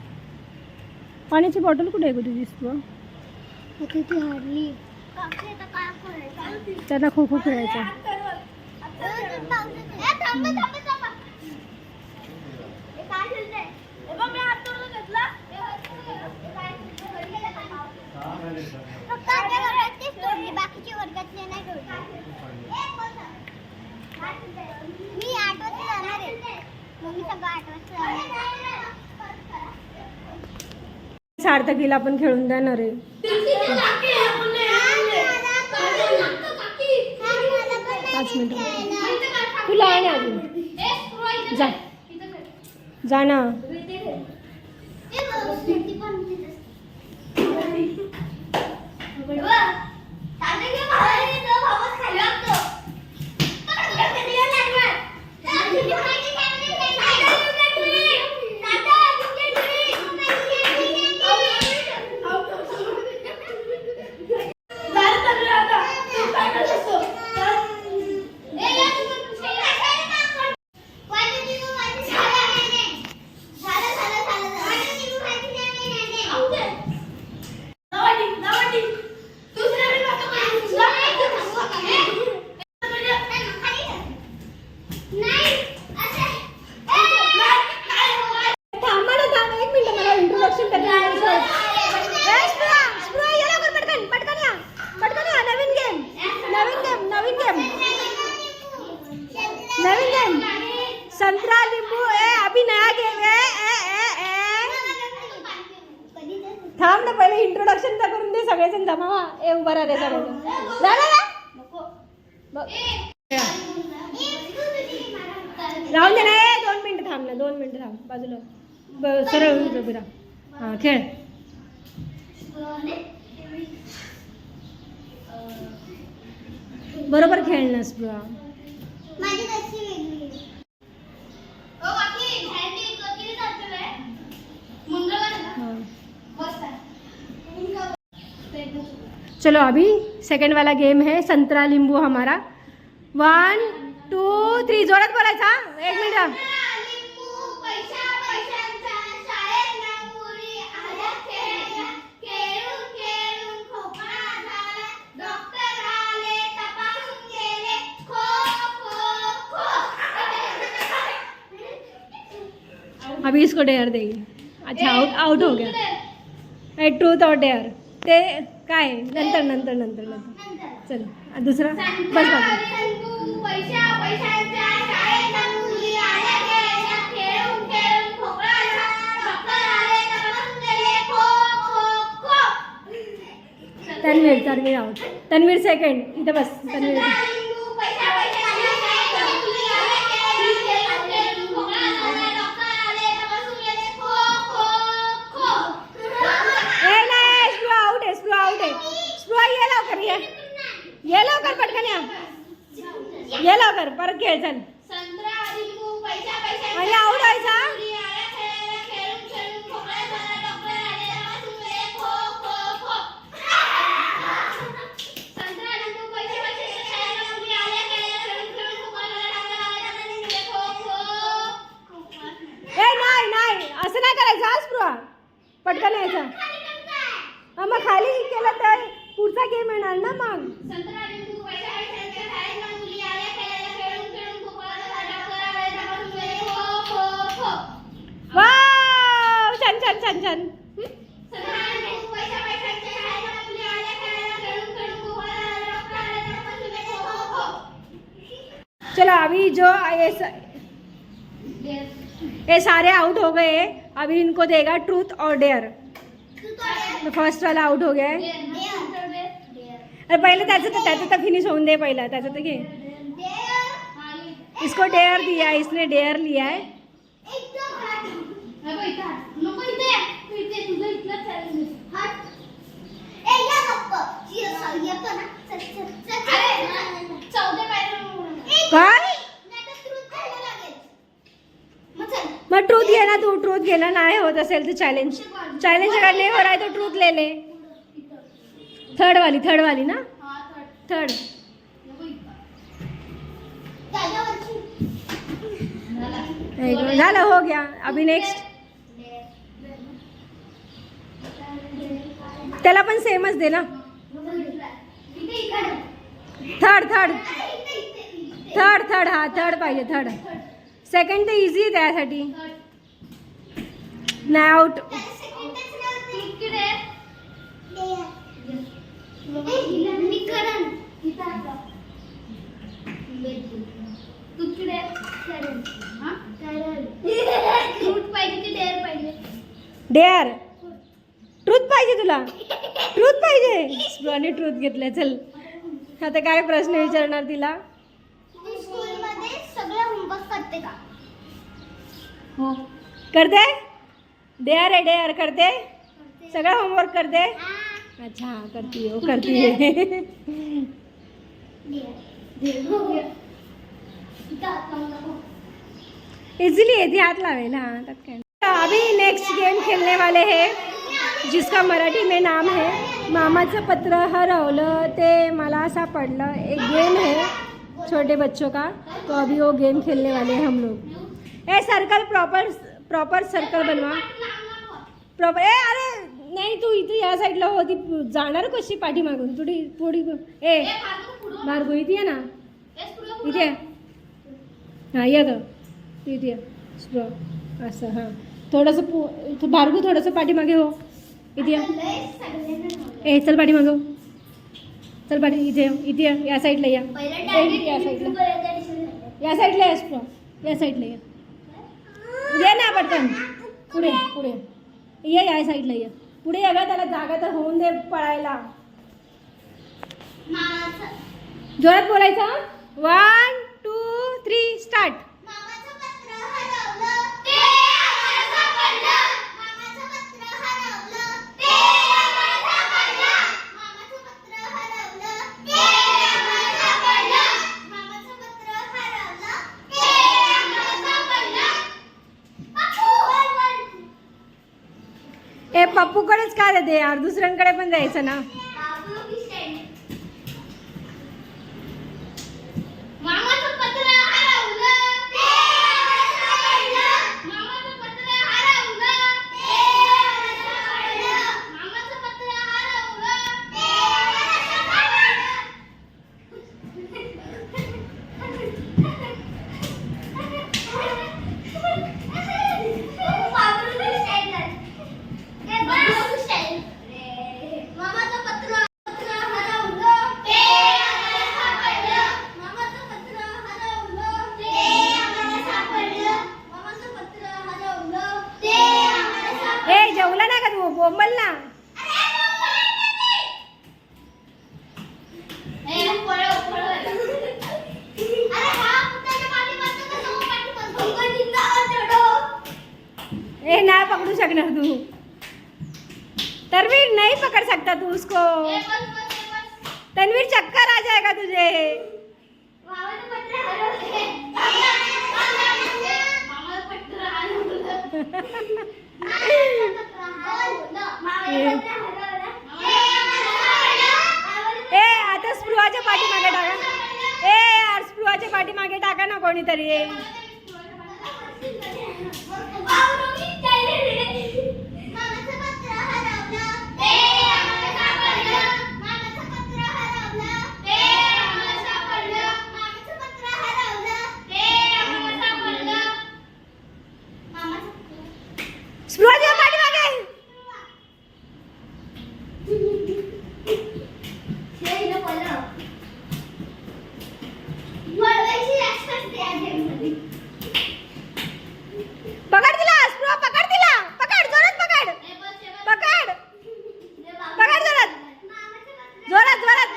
पाण्याची बॉटल कुठे आहे ग तुझी. तू हारली. त्यांना खो खो खेळायचा. बाकीची वर्गातले नाही. मी 8 वाजता जाणार आहे. मम्मी सगळं 8 वाजता जाणार. सार्थकीला पण खेळून देणार आहे. पाच मिनिट तुला आहे ना अजून. जा जा ना. दे पहिले इंट्रोडक्शन तर करून दे सगळेजण जमा व्हा. ए उभा राहा सगळेजण. राहून दे ना. 2 मिनिटं थांब ना. 2 मिनिटं थांब बाजूला सरळ उभी राहा. हां खेळ. बरोबर खेळणंस तुला. माझी कशी वेगळी चलो अभी सेकंड वाला गेम है संतरा लिंबू हमारा. 1 2 3 जोरात बोलायचा. 1 मिनिट. अभी इसको डेअर देगी. अच्छा आउट हो गया. ट्रूथ और डेअर ते काय नंतर नंतर नंतर नंतर. चल दुसरा बस तन्वीर आउट. तन्वीर सेकंड. इथं बस तन्वीर. ये लवकर पटकन ये लवकर परत खेळ. चल आणि आउट व्हायचा. नाही असं नाही करायचं. आज स्पृहा पटकन यायचा. मग खाली केलं तर पुढचा गेम येणार ना. मग वाव छान छान छान छान. चलो अभी जो ये सारे आउट हो गए. अभी इनको देगा ट्रूथ और डेयर. फर्स्ट वाला आउट हो गया है. अरे पहले त्याचं तर फिनिश होऊन दे. पहिला त्याचं तर घे. इसको डेयर दिया है. इसने डेयर लिया है. मग ट्रूथ घे ना तू. ट्रूथ घे ना. नाही होत असेल तर चॅलेंज अगर नहीं हो रहा है तो ट्रूथ ले ले. थर्ड वाली ना. थर्ड झालं हो गया. अभी नेक्स्ट. त्याला पण सेमच दे ना. थर्ड हा थर्ड पाहिजे. थर्ड. सेकंड तर इझी आहे त्यासाठी. नाही आउट. डेअर. ट्रूथ पाहिजे तुला. ट्रूथ पाहिजे. स्प्रूने ट्रूथ घेतलंय. चल आता काय प्रश्न विचारणार तिला. स्कूलमध्ये सगळं होमवर्क करते का. हो करते. डेअर आहे. डेअर करते. सगळं होमवर्क करते. अच्छा करती है. इजीली येते. हात लावेल. हाँ तब क्या. अभी नेक्स्ट गेम खेलने वाले हैं जिसका मराठी में नाम है मामाचं पत्र हरवलं ते मला सापडलं. एक गेम है छोटे बच्चों का. तो अभी वो गेम खेलने वाले हैं हम लोग. ए सर्कल प्रॉपर सर्कल बनवा. प्रॉपर. अरे नाही तू इथे या साईडला होती. जाणार कशी पाठीमागून. थोडी ए भार्गव इथे ये ना. इथे हां ये ग. तू इथे असं. हां थोडंसं भार्गव थोडंसं पाठीमागे हो. इथे ए चल पाठीमागं. चल इथे या साईडला या. या साईडला या साईडला ये ना पटकन. पुढे ये. या साईडला ये. पुढे अगं त्याला जागा तर होऊन दे पळायला. जोरात बोलायचं. 1 2 3 स्टार्ट. मामाचं पत्र हरवलं ते आम्हाला सापडलं. मामाचं पत्र हरवलं ते आम्हाला सापडलं. मामाचं पत्र हरवलं ते आम्हाला सापडलं. मामाचं पत्र हरवलं ते आम्हाला सापडलं. ए पप्पूकडेच का रे दे यार, दुसऱ्यांकडे पण द्यायचं ना. मामाचं पत्र हरवलं ते आम्हाला सापडलं. मामाचं पत्र हरवलं ते आम्हाला सापडलं. मामाचं पत्र हरवलं ते आम्हाला मामाचं पत्र हरवलं ते आम्हाला सापडलं. मामाचं पत्र हरवलं ते आम्हाला सापडलं. मामाचं पत्र हरवलं ते आम्हाला सापडलं. ए जेवला ना का तू, बोंबल ना. ए ना पकड़ू सकना तू. तनवीर नहीं पकड़ सकता तू उसको. तनवीर चक्कर आ जाएगा तुझे. ए आता स्पृहाच्या पाठीमागे टाका. ए यार स्पृहाच्या पाठीमागे टाका ना कोणीतरी. मामाचं पत्र हरवलं ते आम्हाला सापडलं. मामाचं पत्र हरवलं ते आम्हाला सापडलं. मामाचं पत्र हरवलं ते आम्हाला सापडलं. मामाचं स्पृहाच्या पाठीमागे. वळवायची जास्त असते या गेममध्ये. पकड तिला स्पृहा, पकड तिला, पकड जोरात पकड. पकड पकड जोरात जोरात जोरात.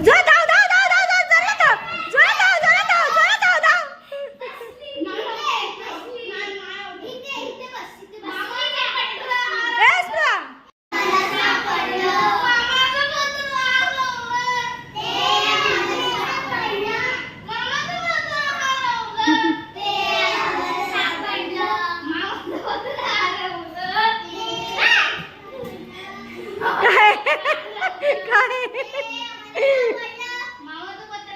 जो धाव धाव धाव धाव धाव जोरात धाव, जोरात धाव, जोरात धाव, जोरात धाव, धाव. ए स्पृहा काय काय.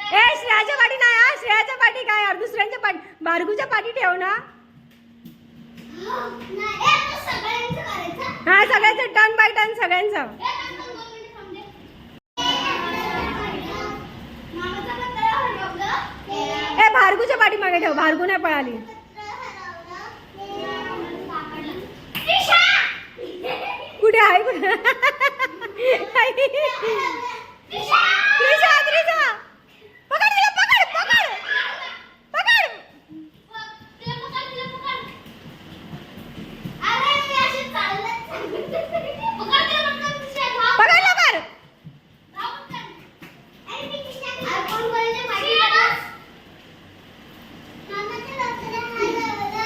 ए श्रेयाच्या पाठी नाही हा, श्रेयाच्या पाठी काय यार, दुसऱ्यांच्या पाठी, भार्गूच्या पाठी ठेव ना. हा सगळ्यांचं टर्न बाय टर्न सगळ्यांचं. ए भार्गूच्या पाठीमागे ठेव, भार्गू नाही पळाली. कुठे आहे कुठे. त्रिशा त्रिशा पकड तिला, पकड पकड पकड. पकड लवकर.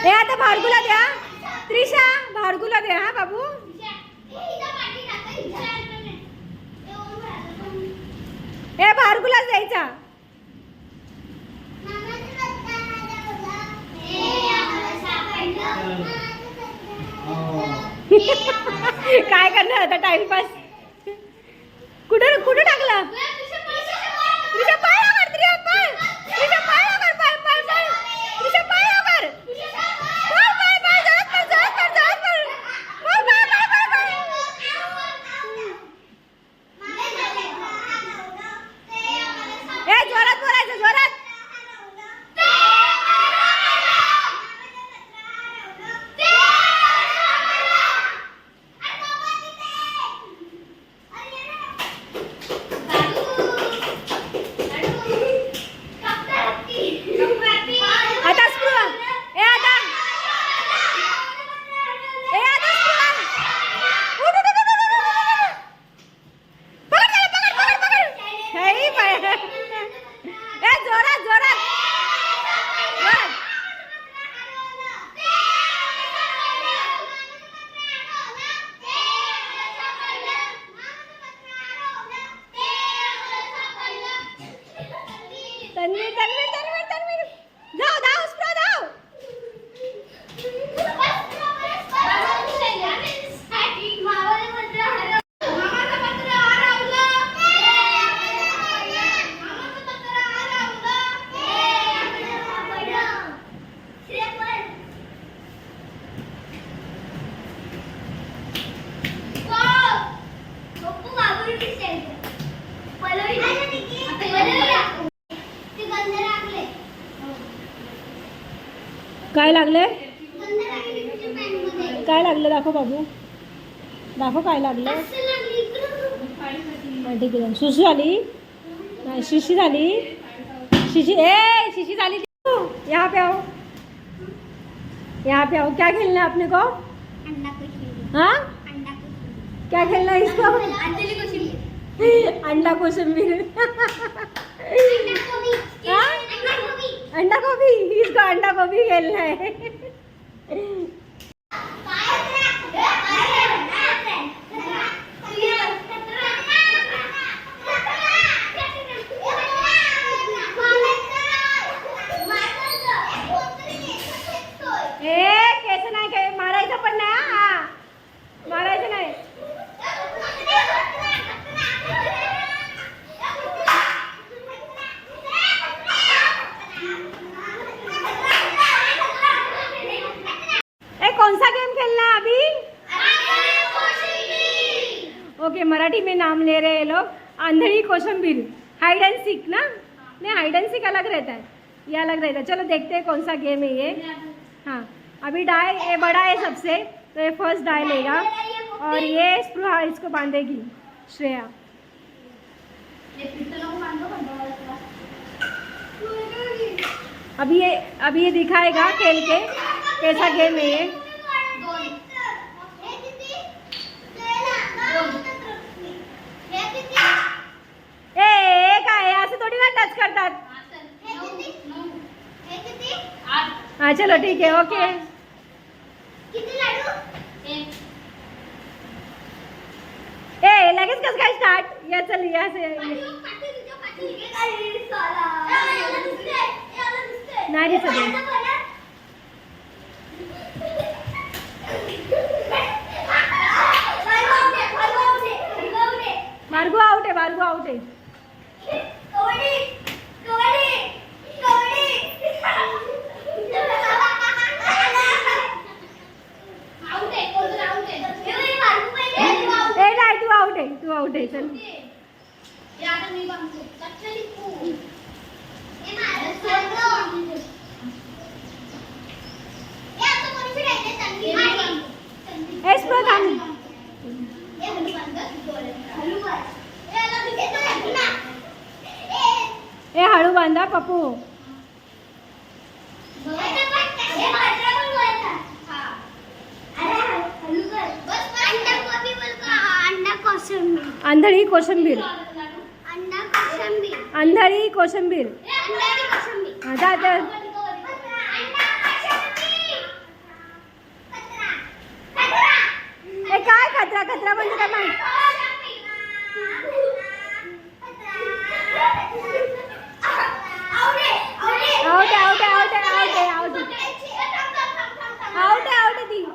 ए आता भार्गूला द्या. त्रिशा भार्गूला द्या हा बाबू. ए भार्गूलाच द्यायचा. काय करणार आता टाइमपास. कुठे कुठे टाकला. त्रिशा पळ लवकर, त्रिशा पळ, त्रिशा पळ लवकर, पळ पळ पळ, त्रिशा पळ लवकर, पळ पळ पळ, जोरात पळ, जोरात पळ, जोरात पळ, पळ पळ पळ पळ पळ. ए जोरात बोलायचं, जोरात. काय लागले? काय लागलं दाखव बाबू, दाखव काय लागलं. हा, ठीक आहे. सुशी झाली नाही, शिशी झाली. शिशी शिशी झाली. यहाँ पे आओ, यहाँ पे आओ. क्या खेलना है अपने को? हाँ, क्या खेलना है इसको? अंडा कोशिम्बीर. अंडा गोभी, इसको अंडा गोभी खेलना है. केस नाही काय मारायचं पण नाही. हा, मारायचं नाही. कौन सा गेम खेलना है अभी? ओके, मराठी में नाम ले रहे हैं लोग. आंधळी कोशिम्बीर, हाइड एंड सीक ना. नहीं, हाइड एंड सीक अलग रहता है, ये अलग रहता है. चलो देखते हैं कौन सा गेम है ये. हाँ, अभी डाई ये बड़ा है सबसे, तो ये फर्स्ट डाई लेगा और ये स्प्रूहा इसको बांधेगी श्रेया. अभी ये दिखाएगा खेल के कैसा गेम है ये. काय असं थोडी ना टच करतात. हाँ चलो ठीक है. ओके, लगेच कसं काय स्टार्ट. या चल या से नाही दिसत. भार्गव आउट आहे, भार्गव आउट आहे. तू आउट आहे. चल ए हळू बांधा पप्पू. आंधळी कोशिंबीर, आंधळी कोशिंबीर. जा जा. काय खतरा खतरा म्हणजे काय माहिती. Out out out out out out out ती.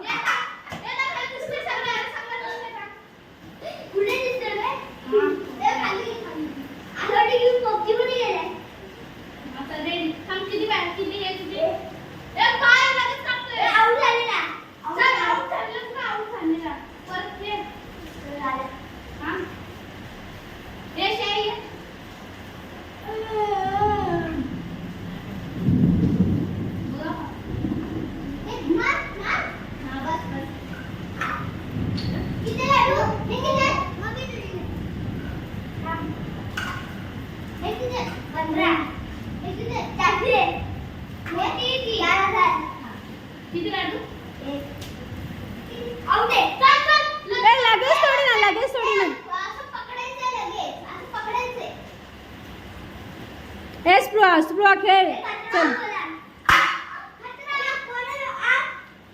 स्प्रूहा खेळ. चल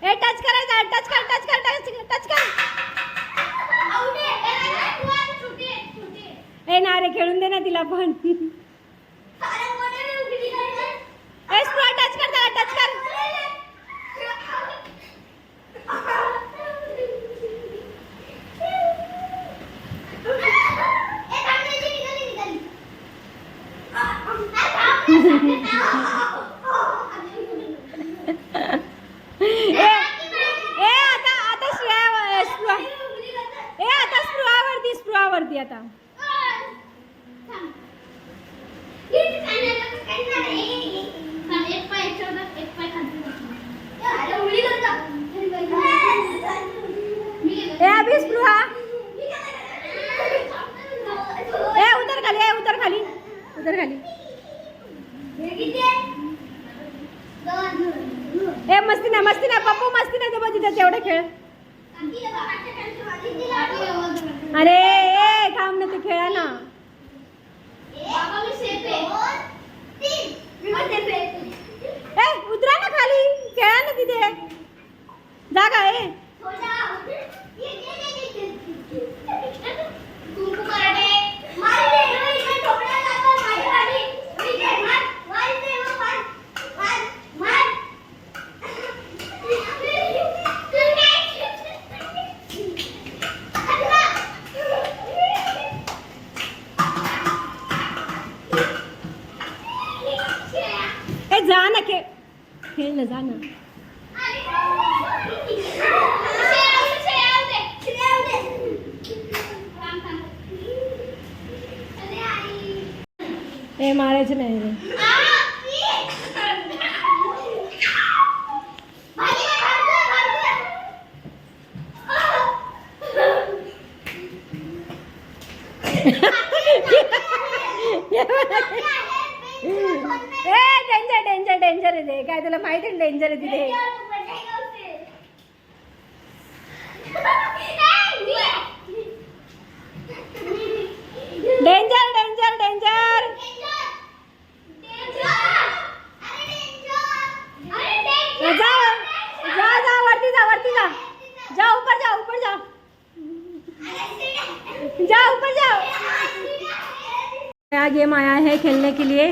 ए टच करायचा. टच कर टच कर टच कर. ए ना रे, खेळून दे ना तिला पण. ए स्प्रूहा टच कर, त्याला टच कर. तिथे तेवढं खेळ. अरे ए थांब ना, ते खेळा ना. ए उतरा ना खाली, खेळा ना तिथे, जागा आहे. ए जा ना, खेळ ना, जा ना. ए मारायचं नाही रे. डेंजर डेंजर डेंजर आहे ते, काय तुला माहिती आहे डेंजर आहे तिथे. Danger danger danger. जा जा जा, वरती जा, वरती जा, जा ऊपर जा, ऊपर जा, जा ऊपर जाओ. नया गेम आया है खेलने के लिए,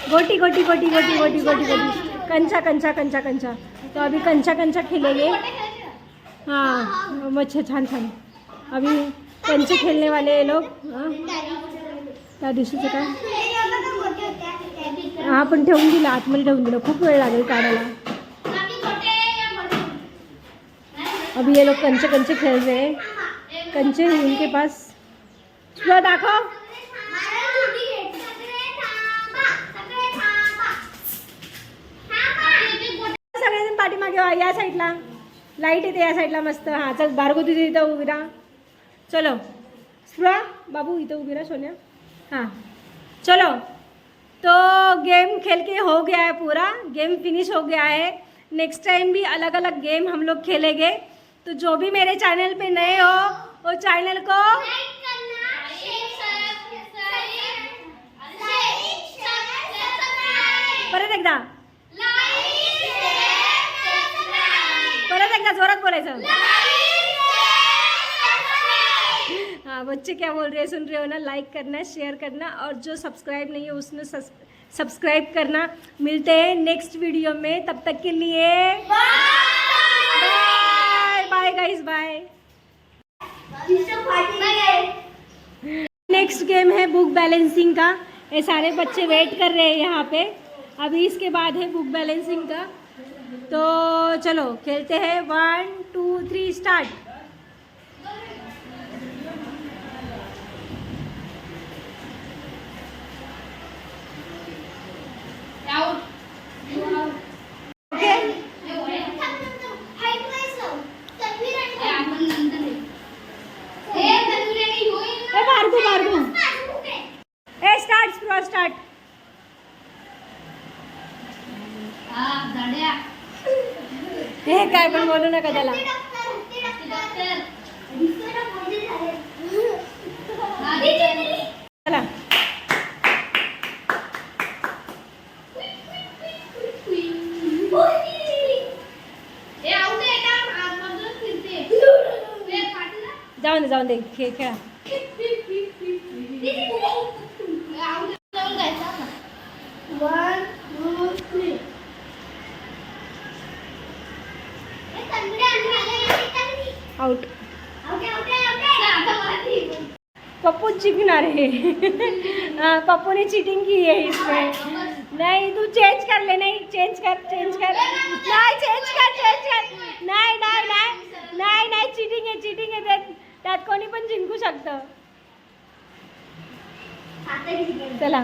गोटी गोटी गोटी गोटी गोटी गोटी गोटी, कंचा कंचा कंचा कंचा. तो अभी कंचा कंचा खेलेंगे. हाँ अच्छा, छान छान. अभी कंचे खेलने वाले ये लोग. त्या दिवशीचं काय, हा पण ठेवून दिलं, आतमध्ये ठेवून दिलं, खूप वेळ लागेल काढायला. अभी ये लोग कंचे कंचे खेल रहे हैं. कंचे हैं उनके पास. तुला दाखव. सगळेजण पाठीमागे व्हा, या साईडला लाईट येते, या साईडला मस्त. हां चल भार्गव तुझी इथं उभी राहा. चलो स्पृहा बाबू इधर उभी रहा, सोनिया. हाँ चलो, तो गेम खेल के हो गया है, पूरा गेम फिनिश हो गया है. नेक्स्ट टाइम भी अलग अलग गेम हम लोग खेलेंगे. तो जो भी मेरे चैनल पे नए हो वो चैनल को परत एकदा जोरात बोलायचं. हाँ बच्चे क्या बोल रहे हैं सुन रहे हो ना. लाइक करना, शेयर करना, और जो सब्सक्राइब नहीं है उसने सब्सक्राइब करना. मिलते हैं नेक्स्ट वीडियो में, तब तक के लिए bye bye guys, bye. Next game है बुक बैलेंसिंग का. ये सारे बच्चे वेट कर रहे हैं यहाँ पे. अभी इसके बाद है बुक बैलेंसिंग का. तो चलो खेलते हैं. 1 2 3 स्टार्ट. स्टार्ट. हे काय पण बोलू नका त्याला. चला जाऊन दे खेळा. आउट. पप्पू जीतणार है. पप्पू ने चीटिंग की है इसमें. नहीं तू चेंज कर ले. नहीं चेंज कर नहीं चेंज कर. नाही चीटिंग आहे त्यात कोणी पण जिंकू शकतं. चला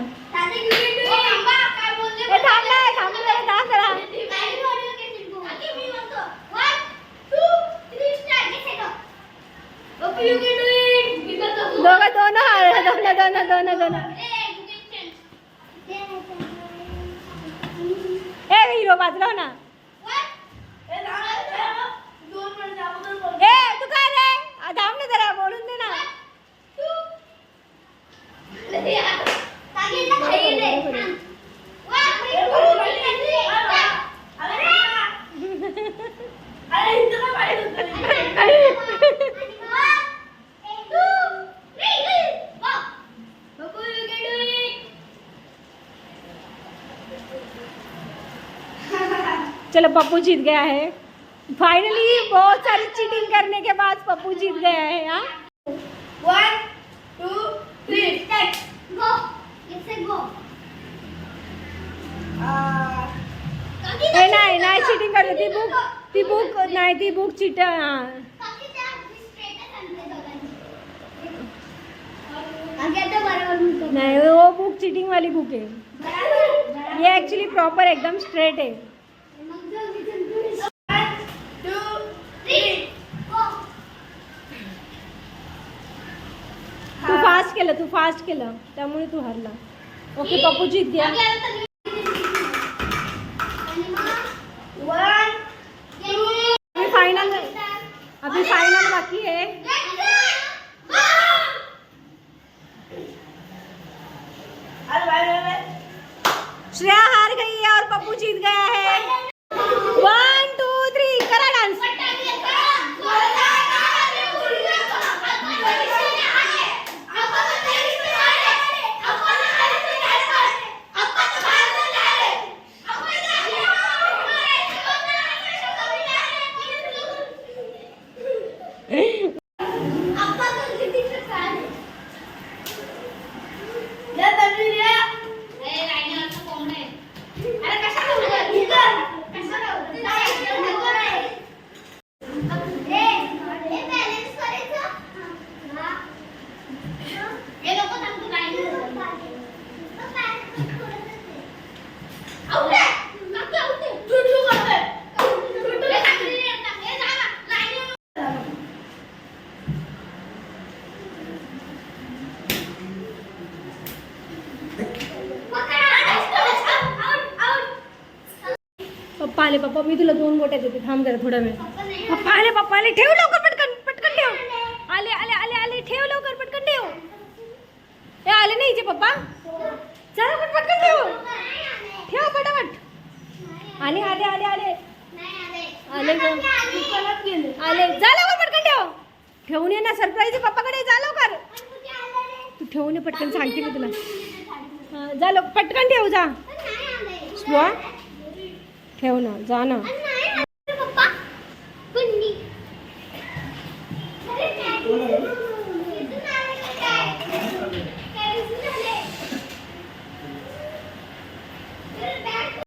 दोन. ए हिरो बाजला ना. चलो पप्पू जीत गया है फाइनली। बहुत सारी चीटिंग करने के बाद पप्पू जीत गया है। हाँ 1 2 3 स्टार्ट गो लेट्स गो नाही नाही चीटिंग करते ती बुक नाही ती बुक चीट नाही वो बुक चीटिंग वाली बुक है ये एक्चुअली प्रॉपर एकदम स्ट्रेट है। तू फास्ट केलं त्यामुळे तू हरला। ओके पप्पू जीत गया। अभी फाइनल बाकी है। श्रेया हार गई है और पप्पू जीत गया है। 1 2 3 करा डांस। पप्पा आले पप्पा मी तुला 2 गोट्या देते थांब जरा थोडा वेळ। पप्पा आले ठेव लवकर पटकन पटकन ठेव। आले आले आले आले ठेव लवकर पटकन ठेव। हे आले नाही इथे पप्पा चला पटकन ठेव ठेव पटापट। आले आले आले आले आले आले जा लवकर पटकन ठेव ठेवून ये ना सरप्राईज आहे पप्पाकडे जा लवकर। तू ठेवून ये पटकन सांगते मी तुला। जा लवकर पटकन ठेव जा। ठेव ना जा ना।